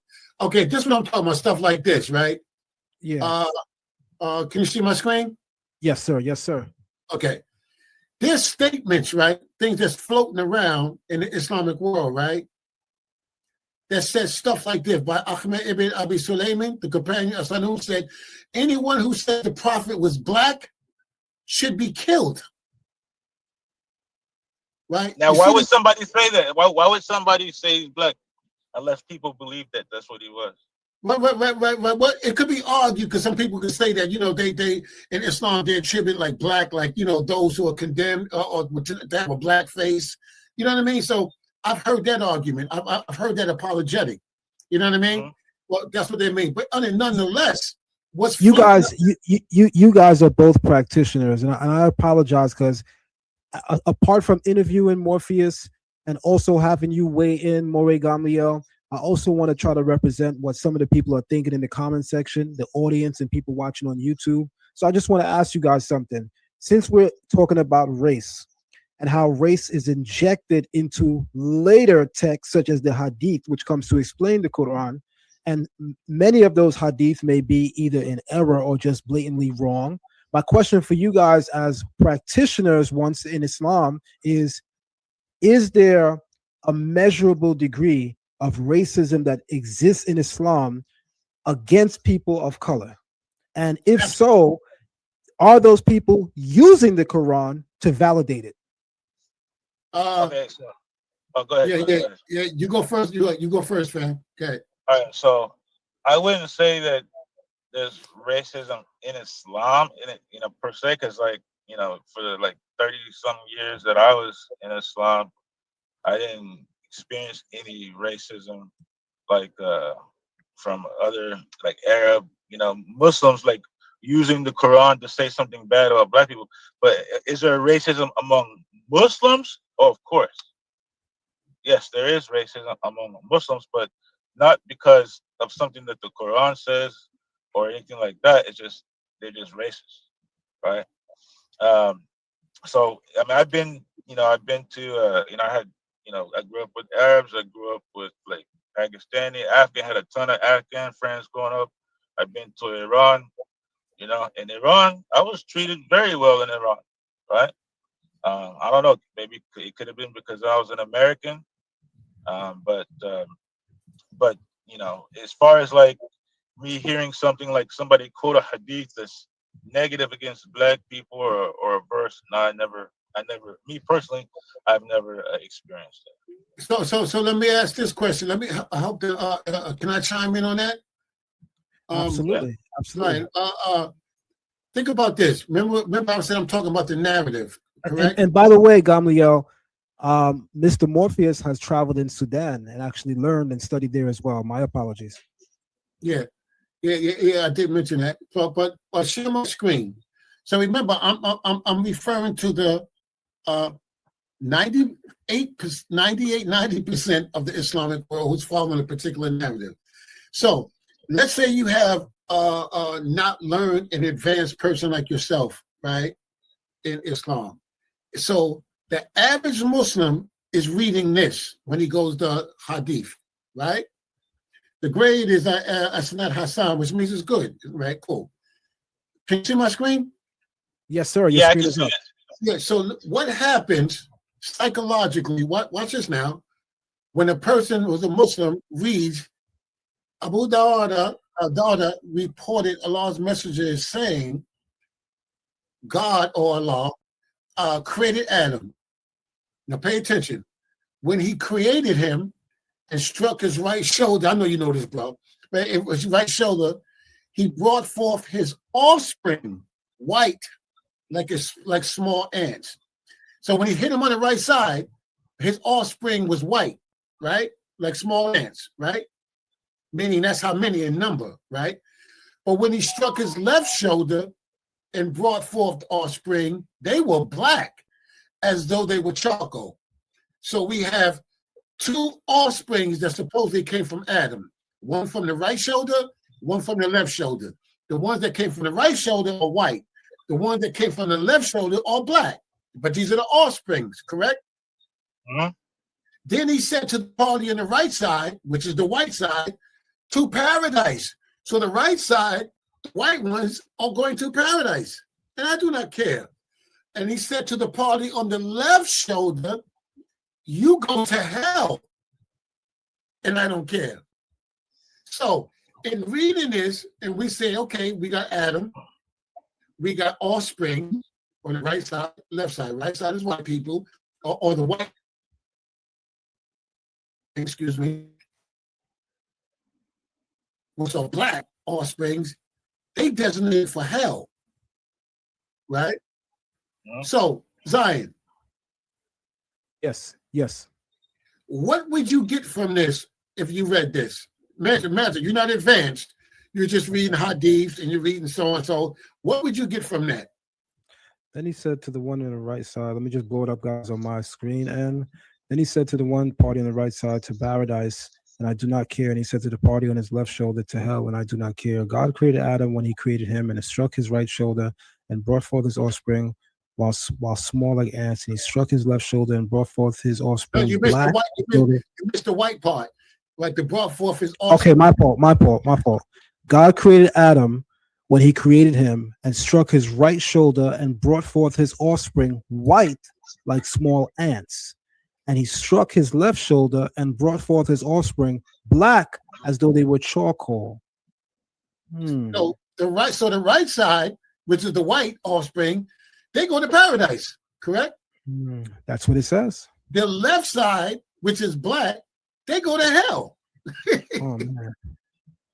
Okay, this is what I'm talking about. Stuff like this, right? Yeah. Can you see my screen? Yes, sir. Yes, sir. Okay. There's statements, right? Things that's floating around in the Islamic world, right? That says stuff like this by Ahmed ibn Abi Sulaiman, the companion of Sanun, said, anyone who said the Prophet was black should be killed. Right? Now, why would somebody say that? Why would somebody say he's black unless people believe that that's what he was? Right. Well, it could be argued because some people could say that, you know, they in Islam they attribute like black, like, you know, those who are condemned or that have a black face. You know what I mean? So I've heard that argument. I've heard that apologetic. You know what I mean? Well, that's what they mean. But nonetheless, what's you guys, you guys are both practitioners, and I apologize because apart from interviewing Morpheus and also having you weigh in, Moreh Gamliel, I also want to try to represent what some of the people are thinking in the comment section, the audience and people watching on YouTube. So I just want to ask you guys something. Since we're talking about race and how race is injected into later texts such as the Hadith, which comes to explain the Quran, and many of those Hadith may be either in error or just blatantly wrong. My question for you guys as practitioners once in Islam is there a measurable degree of racism that exists in Islam against people of color? And if so, are those people using the Quran to validate it? Okay, so go ahead. Yeah. You go first. You go first, fam. Okay. All right. So I wouldn't say that there's racism in Islam in it, you know, per se, because like, you know, for the like 30 some years that I was in Islam, I didn't experience any racism like from other like Arab, you know, Muslims like using the Quran to say something bad about black people. But is there racism among Muslims? Oh, of course. Yes, there is racism among Muslims, but not because of something that the Quran says or anything like that. It's just they're just racist, right? So I mean, I've been to you know, I grew up with Arabs. I grew up with like Pakistani, Afghan. Had a ton of Afghan friends growing up. I've been to Iran. You know, in Iran, I was treated very well in Iran, right? I don't know. Maybe it could have been because I was an American, but you know, as far as like me hearing something like somebody quote a hadith that's negative against black people or a verse, no, I never. Me personally, I've never experienced that. So let me ask this question. Let me help. Can I chime in on that? Absolutely. Right. Think about this. Remember I said I'm talking about the narrative, correct? And by the way, Gamliel, Mr. Morpheus has traveled in Sudan and actually learned and studied there as well. My apologies. Yeah, I did mention that. But share my screen. So remember, I'm referring to the 90% of the Islamic world who's following a particular narrative. So let's say you have not learned an advanced person like yourself, right, in Islam. So the average Muslim is reading this when he goes to Hadith, right? The grade is Asnat Hassan, which means it's good, right? Cool. Can you see my screen? Yes, sir. Yeah, I can see it. Yeah, so what happens psychologically, watch this now, when a person who's a Muslim reads Abu Dawud reported Allah's messenger is saying God or Allah created Adam. Now pay attention. When he created him and struck his right shoulder, I know you know this, bro, but it was right shoulder, he brought forth his offspring, white, like small ants. So when he hit him on the right side, his offspring was white, right? Like small ants, right? Meaning that's how many in number, right? But when he struck his left shoulder and brought forth the offspring, they were black, as though they were charcoal. So we have two offsprings that supposedly came from Adam, one from the right shoulder, one from the left shoulder. The ones that came from the right shoulder are white. The ones that came from the left shoulder are black. But these are the offsprings, correct? Uh-huh. Then he said to the party on the right side, which is the white side, to paradise. So the right side, the white ones, are going to paradise. And I do not care. And he said to the party on the left shoulder, you go to hell. And I don't care. So in reading this, and we say, okay, we got Adam, we got offspring on the right side, left side. Right side is white people, or the white, excuse me, also black offsprings, they designated for hell, right? Yeah. So, Zion. Yes. What would you get from this if you read this? Imagine you're not advanced. You're just reading hadiths and you're reading so and so. What would you get from that? Then he said to the one on the right side, let me just blow it up, guys, on my screen. And then he said to the one party on the right side, to paradise, and I do not care. And he said to the party on his left shoulder, to hell, and I do not care. God created Adam when he created him, and it struck his right shoulder and brought forth his offspring while small like ants. And he struck his left shoulder and brought forth his offspring. You missed black. You missed the white part. Like the brought forth his offspring. Okay, my fault. God created Adam when he created him and struck his right shoulder and brought forth his offspring white like small ants. And he struck his left shoulder and brought forth his offspring black as though they were charcoal. So the right side, which is the white offspring, they go to paradise, correct? That's what it says. The left side, which is black, they go to hell. Oh, man.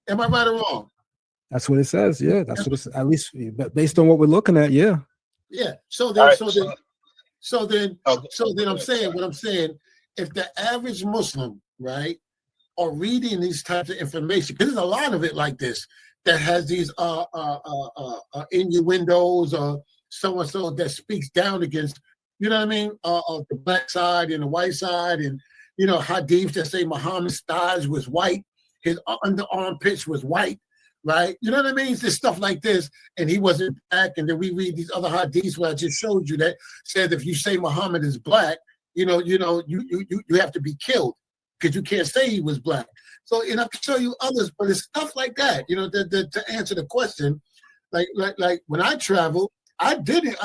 Am I right or wrong? That's what it says. Yeah, that's what it's, at least based on what we're looking at. Yeah. Yeah. So then I'm saying, if the average Muslim, right, are reading these types of information, because there's a lot of it like this that has these innuendos or so and so that speaks down against, you know what I mean, the black side and the white side, and you know, hadiths that say Muhammad's thighs was white, his underarm pitch was white, right? You know what I mean? It's just stuff like this, and he wasn't black. And then we read these other hadiths where I just showed you that says if you say Muhammad is black, you have to be killed because you can't say he was black. So, and I can show you others, but it's stuff like that, you know, to answer the question. Like when I travel, I did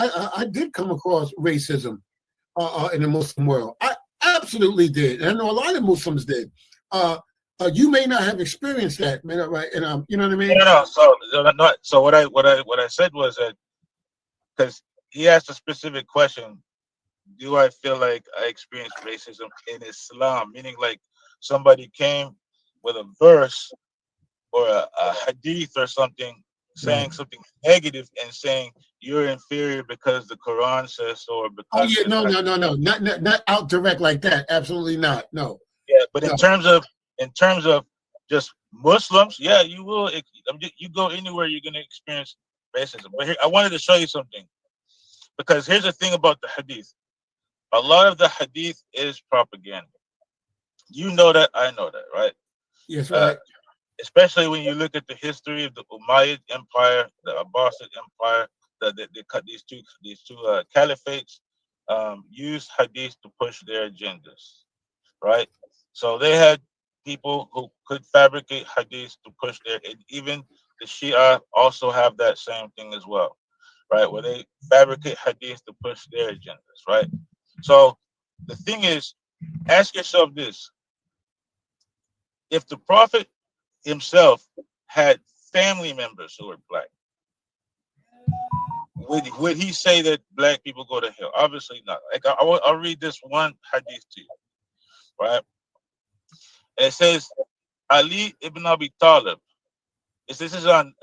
come across racism in the Muslim world. I absolutely did. And I know a lot of Muslims did. You may not have experienced that, man, right? And you know what I mean? No. So what I said was that, because he asked a specific question, do I feel like I experienced racism in Islam? Meaning like somebody came with a verse or a hadith or something saying something negative and saying you're inferior because the Quran says so, or because oh yeah, no, not out direct like that. Absolutely not. No. Yeah, but No. in terms of just Muslims, yeah, you will. You go anywhere, you're gonna experience racism. But here, I wanted to show you something, because here's the thing about the Hadith. A lot of the Hadith is propaganda. You know that, I know that, right? Yes, right. Especially when you look at the history of the Umayyad Empire, the Abbasid Empire, they cut these two caliphates, used Hadith to push their agendas, right? So they had people who could fabricate Hadith to push their, and even the Shia also have that same thing as well, right? Where they fabricate Hadith to push their agendas, right? So the thing is, ask yourself this: if the Prophet himself had family members who were black, would he say that black people go to hell? Obviously not. Like I'll read this one Hadith to you, right? And it says, Ali ibn Abi Talib. This is on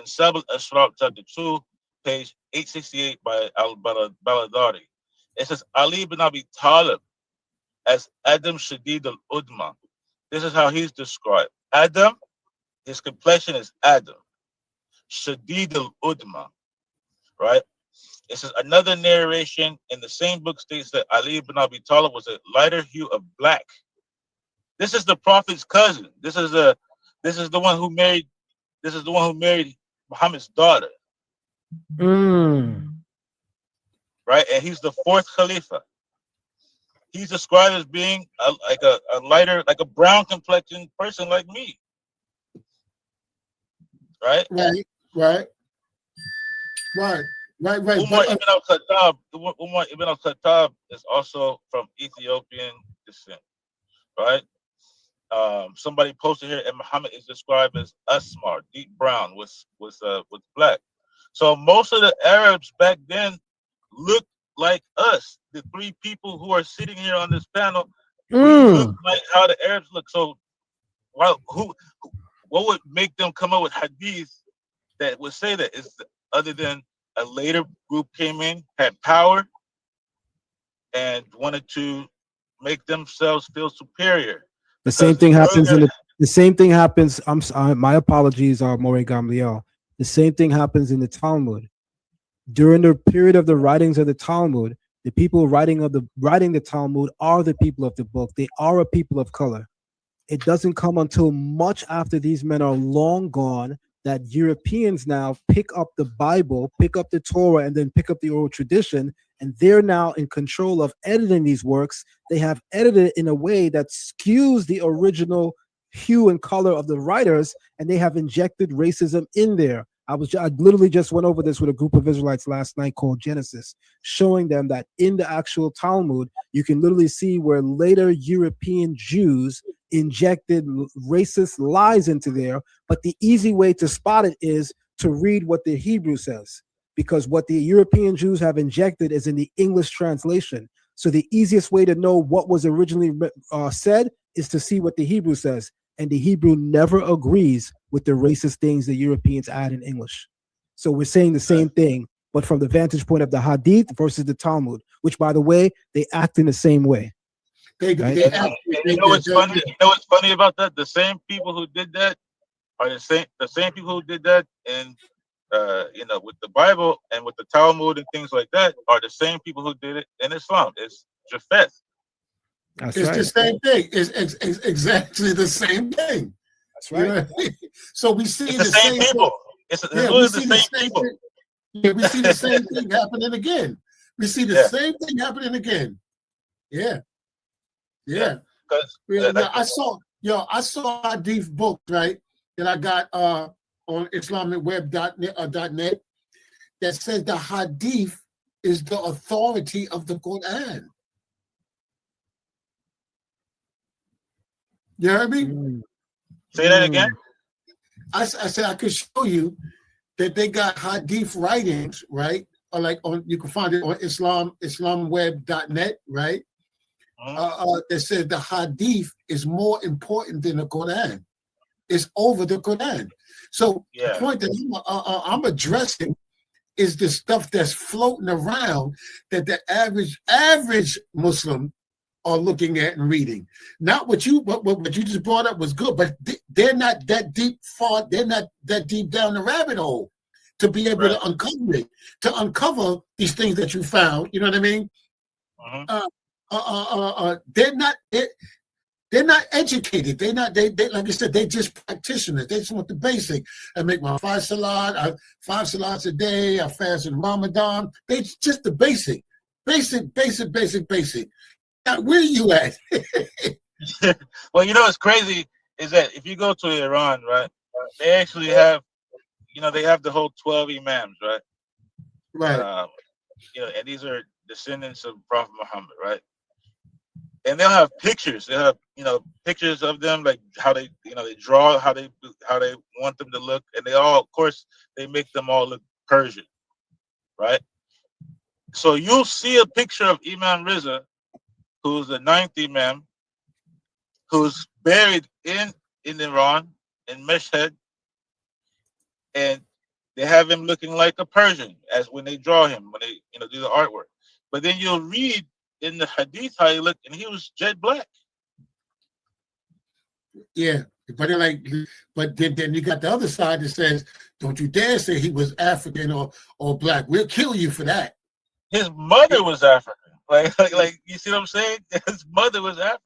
Sabal Ashraf chapter 2, page 868 by Al-Baladari. It says, Ali ibn Abi Talib as Adam Shadid al-Udma. This is how he's described. Adam, his complexion is Adam. Shadid al-Udma, right? It says another narration in the same book states that Ali ibn Abi Talib was a lighter hue of black. This is the Prophet's cousin. This is the one who married Muhammad's daughter. Right? And he's the fourth Khalifa. He's described as being like a lighter, like a brown complexion person like me. Right? Right. Umar ibn al-Khattab is also from Ethiopian descent. Right? Somebody posted here, and Muhammad is described as asmar, deep brown, with black. So most of the Arabs back then looked like us. The three people who are sitting here on this panel, we look like how the Arabs look. So, what would make them come up with hadith that would say that? Is other than a later group came in, had power, and wanted to make themselves feel superior. The same thing happens the same thing happens. I'm sorry, my apologies, Moreh Gamliel. The same thing happens in the Talmud. During the period of the writings of the Talmud, the people writing the Talmud are the people of the book. They are a people of color. It doesn't come until much after these men are long gone that Europeans now pick up the Bible, pick up the Torah, and then pick up the oral tradition, and they're now in control of editing these works. They have edited it in a way that skews the original hue and color of the writers, and they have injected racism in there. I literally just went over this with a group of Israelites last night called Genesis, showing them that in the actual Talmud, you can literally see where later European Jews injected racist lies into there. But the easy way to spot it is to read what the Hebrew says, because what the European Jews have injected is in the English translation. So the easiest way to know what was originally said is to see what the Hebrew says. And the Hebrew never agrees with the racist things the Europeans add in English. So we're saying the same thing, but from the vantage point of the Hadith versus the Talmud, which, by the way, they act in the same way. You know what's funny? You know what's funny about that? The same people who did that are the same people who did that in with the Bible and with the Talmud and things like that are the same people who did it in Islam. It's Japheth. It's right. The same thing. It's exactly the same thing. That's right. You know? So we see it's the same people. It's literally the same people. Yeah, we see the same thing happening again. We see the same thing happening again. Yeah. I saw Hadith book, right, that I got on IslamicWeb.net that says the Hadith is the authority of the Quran. You heard me? Say that again. I said I could show you that they got Hadith writings, right? Or like you can find it on IslamWeb.net, right? That says the Hadith is more important than the Quran. It's over the Quran. So the point that I'm addressing is the stuff that's floating around that the average Muslim are looking at and reading. Not what you just brought up was good, but they're not that deep far. They're not that deep down the rabbit hole to be able to uncover it, to uncover these things that you found. You know what I mean? They're not. They're not educated. They're not. They like I said. They just practitioners. They just want the basic. I make my 5 salats a day. I fast in Ramadan. They just the basic. Now, where are you at? Well, what's crazy is that if you go to Iran, right, they actually have, they have the whole 12 imams, right? Right. And these are descendants of Prophet Muhammad, right? And they'll have pictures. They'll have, pictures of them, like how they, they draw how they want them to look, and they all, of course, they make them all look Persian, right? So you'll see a picture of Imam Riza, who's the 9th Imam, who's buried in Iran, in Mashhad, and they have him looking like a Persian, as when they draw him, when they, do the artwork. But then you'll read in the Hadith how he looked, and he was jet black. Yeah, but then you got the other side that says, "Don't you dare say he was African or black. We'll kill you for that." His mother was African. Like you see what I'm saying? His mother was African,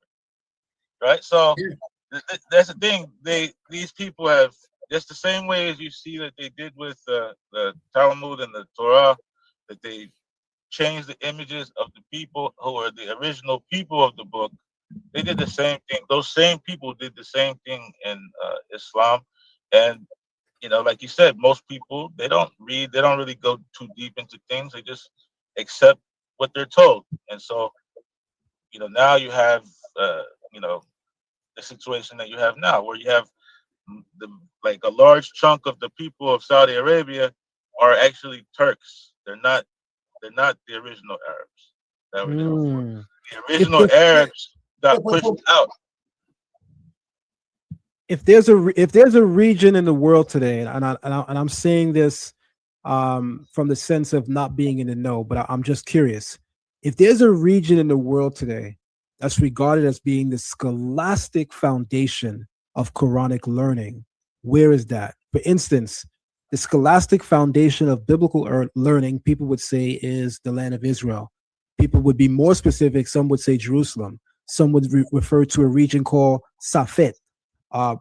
right? So that's the thing. These people have just the same way as you see that they did with the Talmud and the Torah, that they changed the images of the people who are the original people of the book. They did the same thing. Those same people did the same thing in Islam, and like you said, most people, they don't read. They don't really go too deep into things. They just accept what they're told. And so, now you have, the situation that you have now, where you have like a large chunk of the people of Saudi Arabia are actually Turks. They're not the original Arabs that were there before. The original Arabs got pushed out. If there's a region in the world today, and I'm saying this from the sense of not being in the know, but I'm just curious. If there's a region in the world today that's regarded as being the scholastic foundation of Quranic learning, where is that? For instance, the scholastic foundation of biblical learning, people would say, is the land of Israel. People would be more specific. Some would say Jerusalem. Some would refer to a region called Safed.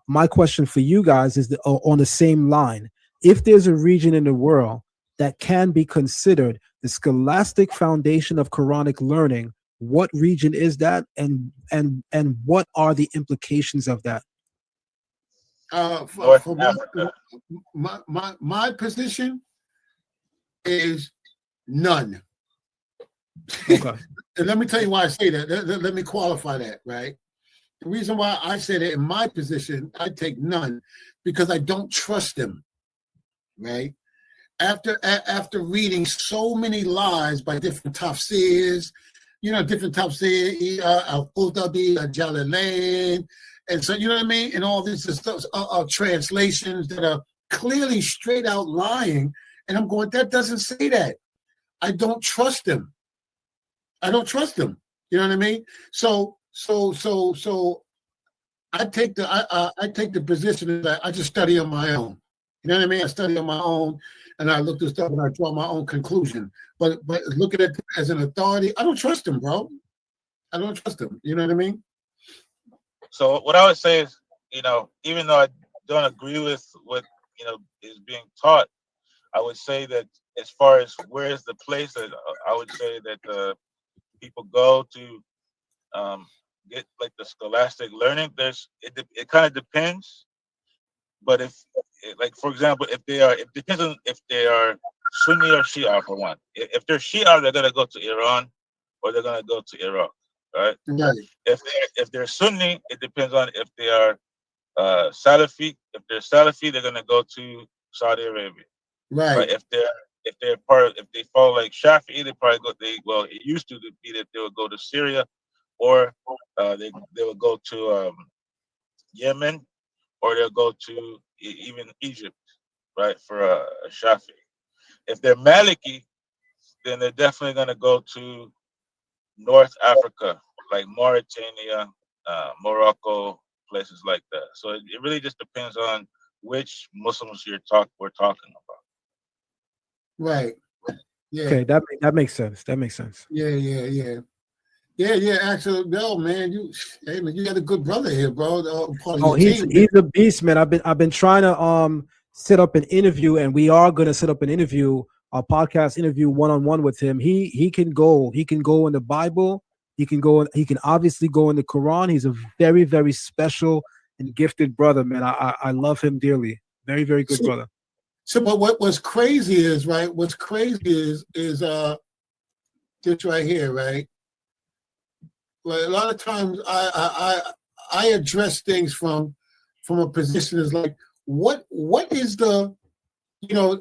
My question for you guys is on the same line. If there's a region in the world that can be considered the scholastic foundation of Quranic learning, what region is that, and what are the implications of that? For my position is none. Okay. And let me tell you why I say that. Let me qualify that, right? The reason why I say that in my position, I take none, because I don't trust them, right? After reading so many lies by different tafsirs, different tafsir, Al-Qurtubi, Jalalain, and so, you know what I mean? And all these stuff, translations that are clearly straight out lying. And I'm going, that doesn't say that. I don't trust them. You know what I mean? So I take the position that I just study on my own. You know what I mean? I study on my own, and I look this stuff and I draw my own conclusion. But looking at it as an authority, I don't trust them, bro. I don't trust them. You know what I mean? So what I would say is, even though I don't agree with what is being taught, I would say that as far as where is the place that I would say that people go to get like the scholastic learning, it kind of depends. But if, like, for example, it depends on if they are Sunni or Shia, for one. If they're Shia, they're gonna go to Iran or they're gonna go to Iraq, right? Right. If they're Sunni, it depends on if they are Salafi. If they're Salafi, they're gonna go to Saudi Arabia. Right. If they follow like Shafi'i, they probably it used to be that they would go to Syria, or they would go to Yemen, or they'll go to even Egypt, right, for Shafi'i. If they're Maliki, then they're definitely going to go to North Africa, like Mauritania, Morocco, places like that. So it really just depends on which Muslims we're talking about. Right. Yeah. Okay, that makes sense. That makes sense. Yeah. Actually, no, man, you got a good brother here, bro. Part of your He's team. a beast, man. I've been trying to set up an interview, and we are gonna set up an interview, a podcast interview, one-on-one with him. He can go in the Bible. He can obviously go in the Quran. He's a very, very special and gifted brother, man. I love him dearly. Very, very good brother. So, but what's crazy is, right? What's crazy is this right here, right? Like a lot of times I address things from a position is like, what is the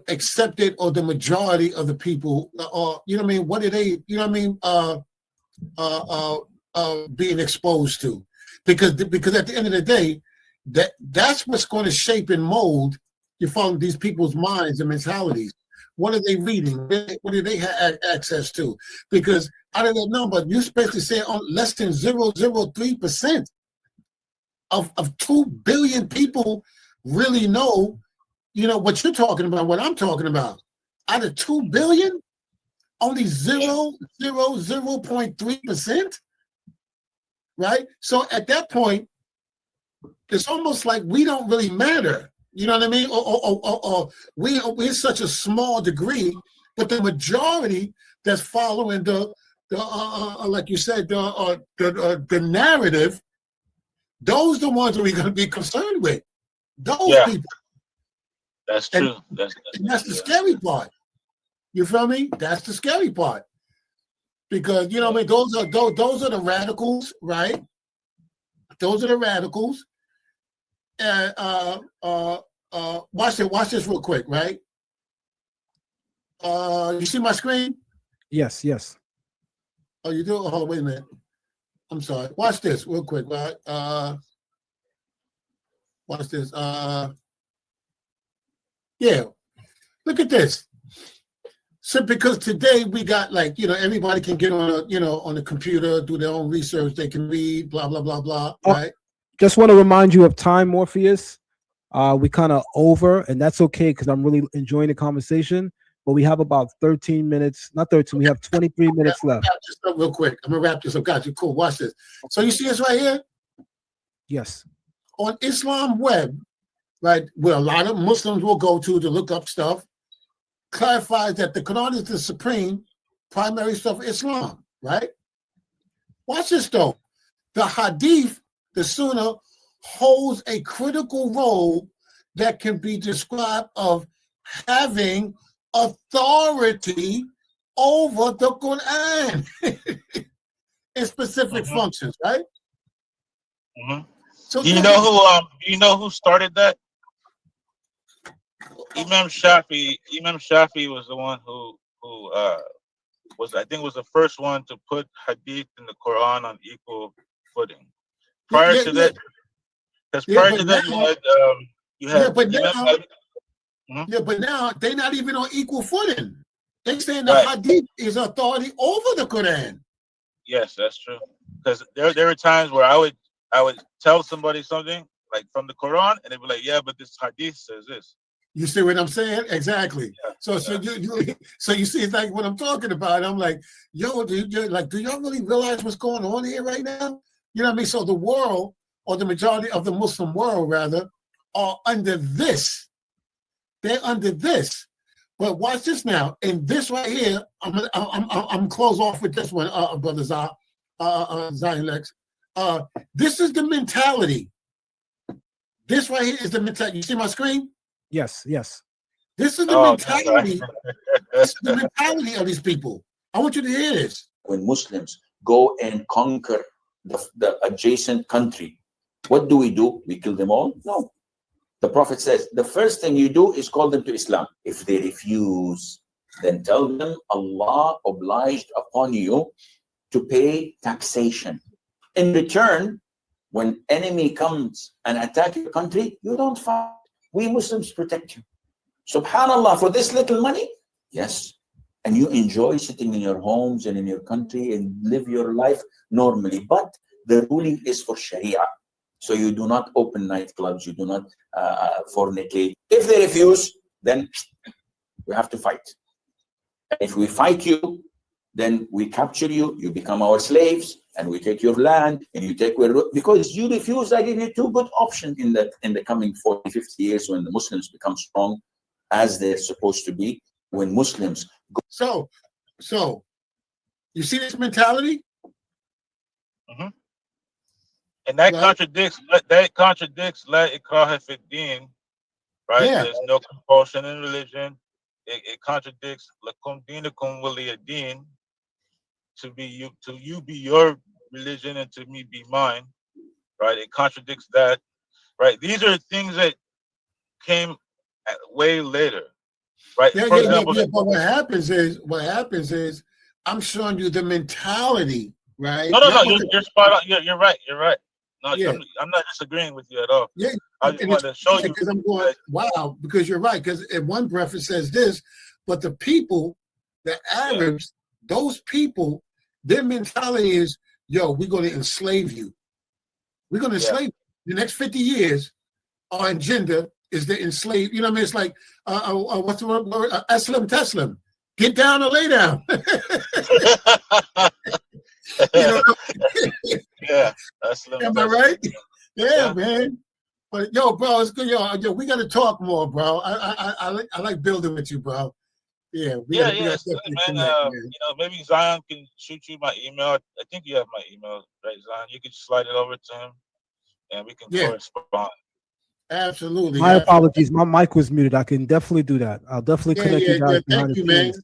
accepted or the majority of the people, or you know what I mean? What are they, you know what I mean? Being exposed to, because at the end of the day, that's what's going to shape and mold you follow these people's minds and mentalities. What are they reading? What do they have access to? Because out of that number, you're supposed to say less than 0.003% of 2 billion people really know, what you're talking about, what I'm talking about. Out of 2 billion, only 0.3%, right? So at that point, it's almost like we don't really matter. You know what I mean? Or we're such a small degree, but the majority that's following the like you said, the narrative, those the ones that we're going to be concerned with. Those people. That's true. And that's the scary part. You feel me? That's the scary part. Because what I mean, those are the radicals, right? Those are the radicals. Watch this real quick, right? You see my screen? Yes. Oh, you do? Oh, wait a minute. I'm sorry. Watch this real quick, right? Watch this. Yeah. Look at this. So because today we got everybody can get on on the computer, do their own research, they can read, blah, blah, blah, blah, right? Just want to remind you of time, Morpheus. We kind of over, and that's okay because I'm really enjoying the conversation. But we have about 13 minutes, not 13. We have 23 minutes left. Just real quick. I'm gonna wrap this up. Got you. Cool. Watch this. So you see this right here? Yes. On Islam Web, right, where a lot of Muslims will go to look up stuff, clarifies that the Quran is the supreme primary stuff of Islam, right? Watch this though. The Hadith, the Sunnah, holds a critical role that can be described of having authority over the Quran in specific functions, right? Mm-hmm. So do you know who started that? Imam Shafi was the one who was the first one to put Hadith in the Quran on equal footing. Prior to that, you had but now they're not even on equal footing. They saying the Hadith is authority over the Quran. Yes, that's true. Because there were times where I would tell somebody something like from the Quran, and they'd be like, "Yeah, but this Hadith says this." You see what I'm saying? Exactly. Yeah, so you see, it's like what I'm talking about. I'm like, yo, do y'all really realize what's going on here right now? You know what I mean? So the world, or the majority of the Muslim world, rather, are under this. They're under this. But watch this now. And this right here, I'm close off with this one, brother Zion Lexx. This is the mentality. This right here is the mentality. You see my screen? Yes. This is the mentality. This is the mentality of these people. I want you to hear this. When Muslims go and conquer the adjacent country, what do? We kill them all? No. The Prophet says, the first thing you do is call them to Islam. If they refuse, then tell them Allah obliged upon you to pay taxation. In return, when enemy comes and attack your country, you don't fight. We Muslims protect you. Subhanallah, for this little money, Yes. And you enjoy sitting in your homes and in your country and live your life normally. But the ruling is for Sharia. So you do not open nightclubs, you do not fornicate. If they refuse, then we have to fight. And if we fight you, then we capture you, you become our slaves, and we take your land, and you take because you refuse. I give you two good options in the coming 40, 50 years when the Muslims become strong as they're supposed to be. When Muslims go. So you see this mentality? Mm-hmm. And that contradicts la ikraha fi din, right? Yeah. There's no compulsion in religion. It contradicts lakum dinakum waliya din, to you be your religion and to me be mine, right? It contradicts that, right? These are things that came way later, right? Yeah, For yeah, example, yeah. But what happens is I'm showing you the mentality, right? No, you're spot on. You're right. You're right. No, Yeah. I'm not disagreeing with you at all. Yeah, I just wanted to show you because I'm going, wow, because you're right. Because in one breath it says this, but the people, the Arabs, those people, their mentality is, yo, we're going to enslave you. We're going to enslave you. The next 50 years, our agenda is to enslave. You know what I mean? It's like, what's the word? Aslam Teslam. Get down or lay down. You know? Yeah, that's am I right? Yeah, man. But yo, bro, it's good. Yo, we got to talk more, bro. I like building with you, bro. Yeah, we gotta it's good, man. man. You know, maybe Zion can shoot you my email. I think you have my email, right, Zion? You can slide it over to him, and we can correspond. Absolutely. My apologies. My mic was muted. I can definitely do that. I'll definitely connect you guys behind the scenes.